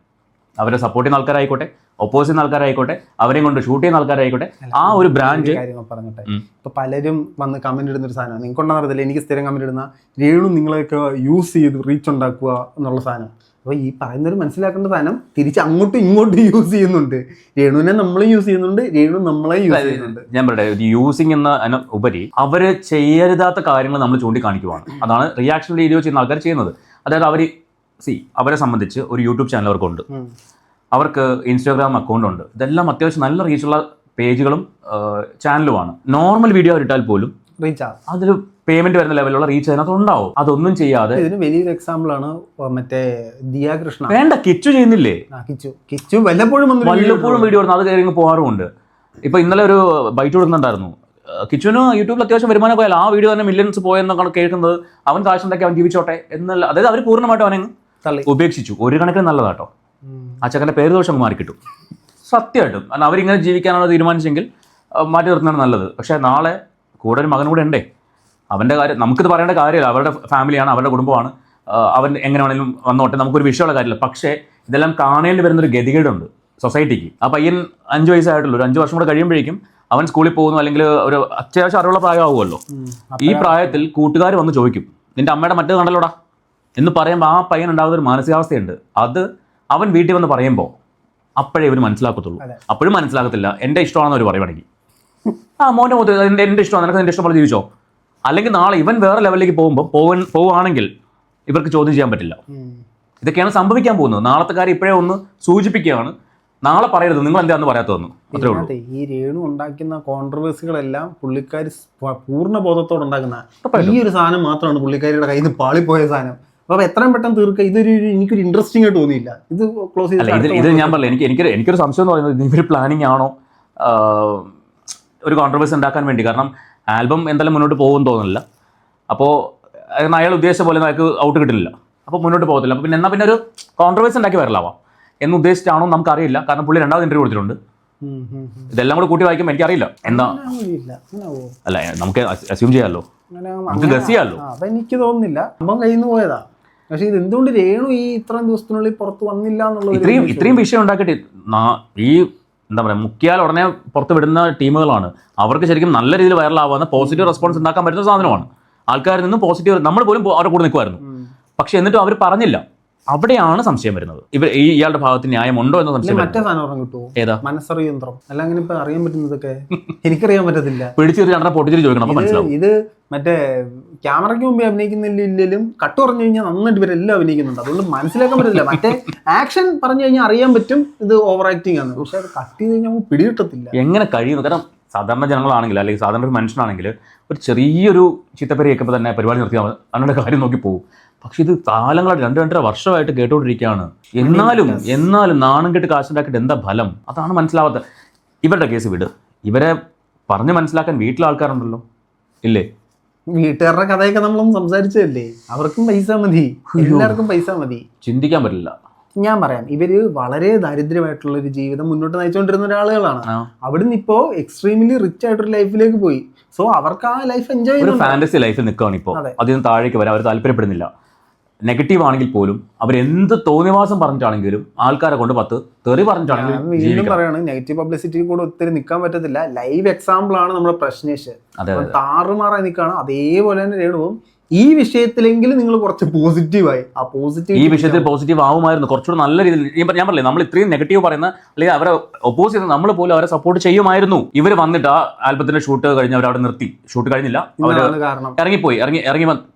അവരെ സപ്പോർട്ട് ചെയ്യുന്ന ആൾക്കാരായിക്കോട്ടെ, ഒപ്പോസ് ചെയ്യുന്ന ആൾക്കാരായിക്കോട്ടെ, അവരെയും കൊണ്ട് ഷൂട്ട് ചെയ്യുന്ന ആൾക്കാരായിക്കോട്ടെ, ആ ഒരു ബ്രാൻഡ് പറഞ്ഞിട്ടെ. ഇപ്പൊ പലരും വന്ന് കമന്റ് ഇടുന്ന ഒരു സാധനം നിങ്ങൾക്ക് അറിയത്തില്ല. എനിക്ക് സ്ഥിരം കമന്റ് ഇടുന്ന രേണു നിങ്ങളെയൊക്കെ യൂസ് ചെയ്ത് റീച്ച് ഉണ്ടാക്കുക എന്നുള്ള സാധനം. അപ്പോൾ ഈ പറയുന്നവർ മനസ്സിലാക്കേണ്ട സാധനം തിരിച്ച് അങ്ങോട്ടും ഇങ്ങോട്ടും യൂസ് ചെയ്യുന്നുണ്ട്. രേണുവിനെ നമ്മളെ യൂസ് ചെയ്യുന്നുണ്ട്, രേണു നമ്മളെ യൂസ് ചെയ്യുന്നുണ്ട്. ഞാൻ പറയട്ടെ, യൂസിങ് എന്ന ഉപരി അവര് ചെയ്യരുതാത്ത കാര്യങ്ങൾ നമ്മൾ ചൂണ്ടിക്കാണിക്കുവാണ്. അതാണ് റിയാക്ഷൻ വീഡിയോ ചെയ്യുന്ന ആൾക്കാർ ചെയ്യുന്നത്. അതായത് അവരെ സംബന്ധിച്ച് ഒരു യൂട്യൂബ് ചാനൽ അവർക്കുണ്ട്, അവർക്ക് ഇൻസ്റ്റാഗ്രാം അക്കൗണ്ട് ഉണ്ട്. ഇതെല്ലാം അത്യാവശ്യം നല്ല റീച്ചുള്ള പേജുകളും ചാനലുമാണ്. നോർമൽ വീഡിയോ ഇട്ടാൽ പോലും അതിൽ പേയ്മെന്റ് വരുന്ന ലെവലുള്ള റീച്ച് അതിനകത്ത് ഉണ്ടാവും. അതൊന്നും ചെയ്യാതെ ഇതിന് വലിയൊരു എക്സാമ്പിൾ ആണ് മറ്റേ ദിയ കൃഷ്ണ. വേണ്ട, കിച്ചു ചെയ്യുന്നില്ലേ? കിച്ചു വല്ലപ്പോഴും വീഡിയോ ഇടുന്നു, അത് കയറി പോകാറുമുണ്ട്. ഇപ്പൊ ഇന്നലെ ഒരു ബൈറ്റ് കൊടുക്കുന്നുണ്ടായിരുന്നു. കിച്ചുവിന് യൂട്യൂബിൽ അത്യാവശ്യം വരുമാനം പോയാൽ ആ വീഡിയോ തന്നെ മില്യൺസ് പോയെന്നൊക്കെ കേൾക്കുന്നത്. അവൻ കാശുണ്ടാക്കി അവൻ ജീവിച്ചോട്ടെ എന്നല്ല. അതായത് അവർ പൂർണ്ണമായിട്ടും അവനെ ഉപേക്ഷിച്ചു. ഒരു കണക്കിന് നല്ലതാട്ടോ. ആ ചക്കൻ്റെ പേര് ദോഷം മാറിക്കിട്ടും സത്യമായിട്ടും. കാരണം അവരിങ്ങനെ ജീവിക്കാനാണ് തീരുമാനിച്ചെങ്കിൽ മാറ്റി നിർത്തുന്നതാണ് നല്ലത്. പക്ഷേ നാളെ കൂടെ ഒരു മകൻ കൂടെ ഉണ്ടേ. അവൻ്റെ കാര്യം നമുക്കിത് പറയേണ്ട കാര്യമില്ല. അവരുടെ ഫാമിലിയാണ്, അവരുടെ കുടുംബമാണ്. അവൻ എങ്ങനെ വേണമെങ്കിലും വന്നോട്ടെ, നമുക്കൊരു വിഷയമുള്ള കാര്യമില്ല. പക്ഷേ ഇതെല്ലാം കാണേണ്ടി വരുന്നൊരു ഗതികേടുണ്ട് സൊസൈറ്റിക്ക്. ആ പയ്യൻ 5 വയസ്സായിട്ടുള്ളൂ. ഒരു 5 വർഷം കൂടെ കഴിയുമ്പോഴേക്കും അവൻ സ്കൂളിൽ പോകുന്നു, അല്ലെങ്കിൽ ഒരു അത്യാവശ്യം അറിവുള്ള പ്രായമാകുമല്ലോ. ഈ പ്രായത്തിൽ കൂട്ടുകാർ വന്ന് ചോദിക്കും, നിന്റെ അമ്മയുടെ മറ്റേത് കണ്ടല്ലോടാ എന്ന് പറയുമ്പോൾ ആ പയ്യൻ ഉണ്ടാകുന്ന ഒരു മാനസികാവസ്ഥയുണ്ട്. അത് അവൻ വീട്ടിൽ വന്ന് പറയുമ്പോൾ അപ്പോഴേ ഇവർ മനസ്സിലാക്കത്തുള്ളൂ. അപ്പോഴും മനസ്സിലാക്കത്തില്ല. എൻ്റെ ഇഷ്ടമാണെന്ന് അവർ പറയുവാണെങ്കിൽ, മോൻ്റെ മൊത്തം എൻ്റെ ഇഷ്ടമാണ്, നിനക്ക് എൻ്റെ ഇഷ്ടം പോലെ ജീവിച്ചോ. അല്ലെങ്കിൽ നാളെ ഇവൻ വേറെ ലെവലിലേക്ക് പോവുകയാണെങ്കിൽ ഇവർക്ക് ചോദ്യം ചെയ്യാൻ പറ്റില്ല. ഇതൊക്കെയാണ് സംഭവിക്കാൻ പോകുന്നത്. നാളത്തെ കാര്യം ഇപ്പോഴേ ഒന്ന് സൂചിപ്പിക്കുകയാണ്. നാളെ പറയരുത് നിങ്ങൾ എന്താണെന്ന് പറയാത്തതെന്ന്. അത്രേ ഉള്ളൂ. ഈ രേണു ഉണ്ടാക്കുന്ന കോൺട്രവേഴ്സികളെല്ലാം പുള്ളിക്കാരി പൂർണ്ണ ബോധത്തോടെ ഉണ്ടാക്കുന്ന ഈ ഒരു സാധനം മാത്രമാണ് പുള്ളിക്കാരിയുടെ കയ്യിൽ നിന്ന് പാളിപ്പോയ സാധനം. അപ്പോൾ എത്രയും പെട്ടെന്ന് തീർക്കുക. എനിക്കൊരു ഇൻട്രസ്റ്റിംഗ് ആയിട്ട് തോന്നിയില്ല. ഇത് ക്ലോസ് ചെയ്ത് ഇത് ഞാൻ പറഞ്ഞില്ല. എനിക്കൊരു സംശയം എന്ന് പറയുന്നത് ഇവർ പ്ലാനിങ് ആണോ ഒരു കോൺട്രവേഴ്സി ഉണ്ടാക്കാൻ വേണ്ടി. കാരണം ആൽബം എന്തായാലും മുന്നോട്ട് പോകുമെന്ന് തോന്നുന്നില്ല. അപ്പോൾ അയാൾ ഉദ്ദേശിച്ച പോലെ അയാൾക്ക് ഔട്ട് കിട്ടില്ല. അപ്പോൾ മുന്നോട്ട് പോകത്തില്ല. അപ്പോൾ എന്നാൽ പിന്നെ ഒരു കോൺട്രവേഴ്സി ഉണ്ടാക്കി വരലാവാം എന്ന് ഉദ്ദേശിച്ചാണോ നമുക്കറിയില്ല. കാരണം പുള്ളി 2ാമത് ഇന്റർവ്യൂ കൊടുത്തിട്ടുണ്ട്. ഇതെല്ലാം കൂടെ കൂട്ടി വായിക്കുമ്പോൾ എനിക്കറിയില്ല എന്താ. അല്ല, നമുക്ക് അസ്യൂം ചെയ്യാമല്ലോ, നമുക്ക് ഗസ് ചെയ്യാമല്ലോ. അതെനിക്ക് തോന്നുന്നില്ല. അപ്പം കയ്യിൽ നിന്ന് പോയതാ. പക്ഷേ ഇത് എന്തുകൊണ്ട് രേണു ഈ ഇത്രയും ദിവസത്തിനുള്ളിൽ പുറത്ത് വന്നില്ല എന്നുള്ളത് ഇത്രയും വിഷയം ഉണ്ടാക്കിയിട്ട് ഈ എന്താ പറയുക, മുക്കിയാൽ ഉടനെ പുറത്ത് വിടുന്ന ടീമുകളാണ്. അവർക്ക് ശരിക്കും നല്ല രീതിയിൽ വൈറലാവാവുന്ന പോസിറ്റീവ് റെസ്പോൺസ് ഉണ്ടാക്കാൻ പറ്റുന്ന സാധനമാണ്. ആൾക്കാരിൽ നിന്നും പോസിറ്റീവ്, നമ്മൾ പോലും അവരുടെ കൂടെ നിൽക്കുമായിരുന്നു. പക്ഷെ എന്നിട്ടും അവർ പറഞ്ഞില്ല. അവിടെയാണ് സംശയം വരുന്നത്. ഇയാളുടെ ഭാഗത്ത് ന്യായമുണ്ടോ എന്ന സംശയം. മറ്റേ സാധനം കിട്ടുമോ? ഏതാ? മനസ്സറിയ യന്ത്രം. അല്ല അങ്ങനെ ഇപ്പൊ അറിയാൻ പറ്റുന്നതൊക്കെ എനിക്കറിയാൻ പറ്റത്തില്ല. പിടിച്ചൊരു രണ്ടര പൊട്ടിച്ചിട്ട് ചോദിക്കണം, അപ്പൊ മനസ്സിലാവും. ഇത് മറ്റേ ക്യാമറയ്ക്ക് മുമ്പേ അഭിനയിക്കുന്നില്ലെങ്കിലും കട്ട് പറഞ്ഞു കഴിഞ്ഞാൽ നന്നായിട്ട് ഇവരെല്ലാം അഭിനയിക്കുന്നുണ്ട്. അതുകൊണ്ട് മനസ്സിലാക്കാൻ പറ്റത്തില്ല. മറ്റേ ആക്ഷൻ പറഞ്ഞു കഴിഞ്ഞാൽ അറിയാൻ പറ്റും ഇത് ഓവർ ആക്ടിങ് ആണ്. പക്ഷെ അത് കട്ട് ചെയ്ത് കഴിഞ്ഞാൽ പിടികിട്ടത്തില്ല. എങ്ങനെ കഴിയുന്നു? കാരണം സാധാരണ ജനങ്ങളാണെങ്കിൽ അല്ലെങ്കിൽ സാധാരണ ഒരു മനുഷ്യനാണെങ്കിൽ ഒരു ചെറിയൊരു ചീത്തപ്പേര് കേൾക്കുമ്പോൾ തന്നെ പരിപാടി നിർത്തി അവരുടെ കാര്യം നോക്കി പോകും. പക്ഷെ ഇത് കാലങ്ങളായിട്ട് 2-2.5 വർഷമായിട്ട് കേട്ടുകൊണ്ടിരിക്കുകയാണ്. എന്നാലും നാണം കെട്ട് കാശുണ്ടാക്കിയിട്ട് എന്താ ഫലം? അതാണ് മനസ്സിലാവാത്തത്. ഇവരുടെ കേസ് വിട്. ഇവരെ പറഞ്ഞ് മനസ്സിലാക്കാൻ വീട്ടിലെ ആൾക്കാരുണ്ടല്ലോ, ഇല്ലേ? വീട്ടുകാരുടെ കഥയൊക്കെ നമ്മളൊന്നും സംസാരിച്ചതല്ലേ. അവർക്കും പൈസ മതി, എല്ലാവർക്കും പൈസ മതി. ചിന്തിക്കാൻ പറ്റില്ല. ഞാൻ പറയാം, ഇവര് വളരെ ദരിദ്രമായിട്ടുള്ള ഒരു ജീവിതം മുന്നോട്ട് നയിച്ചുകൊണ്ടിരുന്ന ഒരാളുകളാണ്. അവിടുന്ന് ഇപ്പോ എക്സ്ട്രീംലി റിച്ച് ആയിട്ടൊരു ലൈഫിലേക്ക് പോയി. സോ അവർക്ക് ആ ലൈഫ് എൻജോയ് ചെയ്യുന്ന ഫാന്റസി ലൈഫിൽ നിൽക്കുകയാണ് ഇപ്പോൾ. അതിന് താഴേക്ക് വരാൻ അവർ താല്പര്യപ്പെടുന്നില്ല. നെഗറ്റീവ് ആണെങ്കിൽ പോലും അവരെന്ത് തോന്നിവാസം പറഞ്ഞിട്ടാണെങ്കിലും ആൾക്കാരെ കൊണ്ട് 10 തെറി പറഞ്ഞിട്ടാണെങ്കിലും വീണ്ടും പറയാണ്, നെഗറ്റീവ് പബ്ലിസിറ്റി കൂടെ ഒത്തിരി നിൽക്കാൻ പറ്റത്തില്ല. ലൈവ് എക്സാമ്പിൾ ആണ് നമ്മുടെ പ്രശ്നേഷ്. താറുമാറായി നിൽക്കുകയാണ്. അതേപോലെ തന്നെ രേണുവും ഈ വിഷയത്തിലെങ്കിലും നിങ്ങൾ കുറച്ച് പോസിറ്റീവായി. ആ പോസിറ്റീവ് ഈ വിഷയത്തിൽ പോസിറ്റീവ് ആവുമായിരുന്നു കുറച്ചുകൂടെ നല്ല രീതിയിൽ. ഞാൻ പറഞ്ഞില്ലേ, നമ്മൾ ഇത്രയും നെഗറ്റീവ് പറയുന്ന അല്ലെങ്കിൽ അവരെ ഒപ്പോസ് ചെയ്യുന്ന നമ്മൾ പോലും അവരെ സപ്പോർട്ട് ചെയ്യുമായിരുന്നു. ഇവർ വന്നിട്ട് ആ ആൽബത്തിന്റെ ഷൂട്ട് കഴിഞ്ഞ് അവർ അവിടെ നിർത്തി. ഷൂട്ട് കഴിഞ്ഞില്ല, അവർ ഇറങ്ങി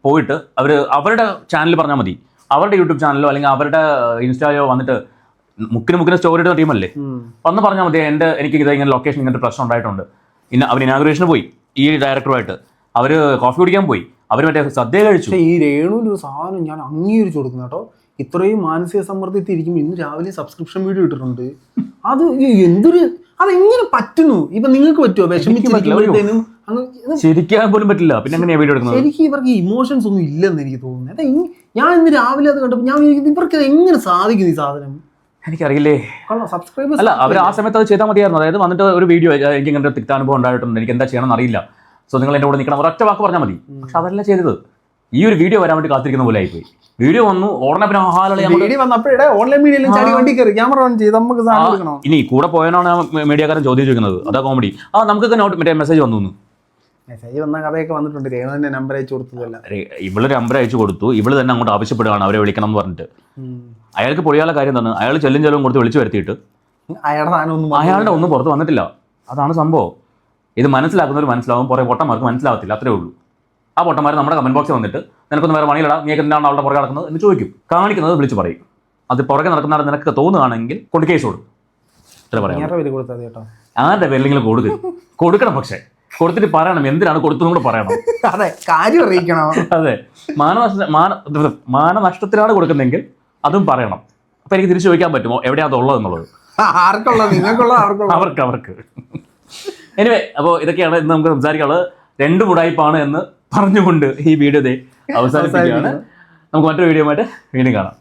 പോയിട്ട് അവർ അവരുടെ ചാനൽ പറഞ്ഞാൽ മതി. അവരുടെ യൂട്യൂബ് ചാനലോ അല്ലെങ്കിൽ അവരുടെ ഇൻസ്റ്റായോ വന്നിട്ട് മുക്കിന് സ്റ്റോറി ഇടുന്ന ടീമല്ലേ, വന്ന് പറഞ്ഞാൽ മതി എനിക്ക് ഇങ്ങനെ ലൊക്കേഷൻ ഇങ്ങനത്തെ പ്രശ്നം ഉണ്ടായിട്ടുണ്ട്. അവർ ഇനാഗുറേഷന് പോയി, ഈ ഡയറക്ടറുമായിട്ട് അവർ കോഫി കുടിക്കാൻ പോയി, അവർ മറ്റേ സദ്യ കഴിച്ചു. ഈ രേണുവിൻ്റെ ഒരു സാധനം ഞാൻ അംഗീകരിച്ചു കൊടുക്കുന്നു കേട്ടോ. ഇത്രയും മാനസിക സമ്മർദ്ദത്തിൽ ഇരിക്കുമ്പോൾ ഇന്ന് രാവിലെ സബ്സ്ക്രിപ്ഷൻ വീഡിയോ ഇട്ടിട്ടുണ്ട്. അത് എന്തൊരു, അതെങ്ങനെ പറ്റുന്നു? ഇപ്പൊ നിങ്ങൾക്ക് പറ്റുമോ? വിഷമിച്ചിരിക്കുമ്പോഴത്തേനും ശരിക്കാൻ പോലും പറ്റില്ല. പിന്നെ എങ്ങനെയാ വീഡിയോ എടുക്കുന്നത്? ശരിക്കും ഇവർക്ക് ഇമോഷൻസ് ഒന്നും ഇല്ലെന്ന് എനിക്ക് തോന്നുന്നത്. ഞാൻ ഇന്ന് രാവിലെ അത് കണ്ടപ്പോൾ ഞാൻ ഇവർക്ക് എങ്ങനെ സാധിക്കും ഈ സാധനം? എനിക്കറിയില്ലേ. സബ്സ്ക്രൈബേഴ്സ് അല്ല, അവർ ആ സമയത്ത് അത് ചെയ്താൽ മതിയായിരുന്നു. അതായത് വന്നിട്ട് ഒരു വീഡിയോ എനിക്ക് ഇങ്ങനെ തിക്താനുഭവം ഉണ്ടായിട്ടുണ്ട്, എനിക്ക് എന്താ ചെയ്യണമെന്ന് അറിയില്ല, സോ നിങ്ങൾ എൻ്റെ കൂടെ നിൽക്കണം, ഒരൊറ്റ വാക്ക് പറഞ്ഞാൽ മതി. പക്ഷെ അതല്ല ചെയ്തത്. ഈ ഒരു വീഡിയോ വരാൻ വേണ്ടി കാത്തിരിക്കുന്ന പോലെ ആയിപ്പോയി. വീഡിയോ വന്നു ഉടനെ ഓൺലൈൻ ഇനി കൂടെ പോയനാണ് മീഡിയക്കാരൻ ചോദ്യം ചോദിക്കുന്നത്. അതാ കോമഡി. നമുക്കൊക്കെ മറ്റേ മെസ്സേജ് വന്നു, മെസ്സേജ് വന്ന കഥയൊക്കെ വന്നിട്ടുണ്ട്. രേണുവിന്റെ നമ്പർ അയച്ചു കൊടുത്തതല്ല, ഇവള് നമ്പർ അയച്ചു കൊടുത്തു. ഇവള് തന്നെ അങ്ങോട്ട് ആവശ്യപ്പെടുകയാണ് അവരെ വിളിക്കണം എന്ന് പറഞ്ഞിട്ട്. അയാൾക്ക് പൊളിയാനുള്ള കാര്യം എന്താണ്? അയാൾ ചെല്ലും കൊടുത്ത് വിളിച്ചു വരുത്തിയിട്ട് അയാളുടെ ഒന്നും പുറത്ത് വന്നിട്ടില്ല. അതാണ് സംഭവം. ഇത് മനസ്സിലാക്കുന്നവർ മനസ്സിലാവും, കുറേ പൊട്ടന്മാർക്ക് മനസ്സിലാവത്തില്ല, അത്രേ ഉള്ളൂ. ആ പൊട്ടന്മാർ നമ്മുടെ കമന്റ് ബോക്സിൽ വന്നിട്ട് നിനക്കൊന്ന് വേറെ പണിയിലടാ, നീ എന്താണ് അവളുടെ പുറകെ നടക്കുന്നത് എന്ന് ചോദിക്കും. കാണിക്കുന്നത് വിളിച്ച് പറയും. അത് പുറകെ നടക്കുന്ന നിനക്ക് തോന്നുകയാണെങ്കിൽ കൊണ്ട് കേസ് കൊടുക്കും. ഇത്ര പറയാം. ആരുടെ പേരിലെങ്കിലും കൊടുക്കണം. പക്ഷേ കൊടുത്തിട്ട് പറയണം എന്തിനാണ് കൊടുത്തതും കൂടെ പറയണം. അതെ, കാര്യം അറിയിക്കണം. അതെ, മാനനഷ്ടത്തിലാണ് കൊടുക്കുന്നതെങ്കിൽ അതും പറയണം. അപ്പൊ എനിക്ക് തിരിച്ചു ചോദിക്കാൻ പറ്റുമോ എവിടെയാണ് അതുള്ളത് എന്നുള്ളത്. അവർക്ക് എനിവേ, അപ്പോൾ ഇതൊക്കെയാണ് ഇന്ന് നമുക്ക് സംസാരിക്കാനുള്ളത്. 2 ഉടായിപ്പാണ് എന്ന് പറഞ്ഞുകൊണ്ട് ഈ വീഡിയോ അവസാനിപ്പിക്കുകയാണ്. നമുക്ക് മറ്റൊരു വീഡിയോ ആയിട്ട് വീണ്ടും കാണാം.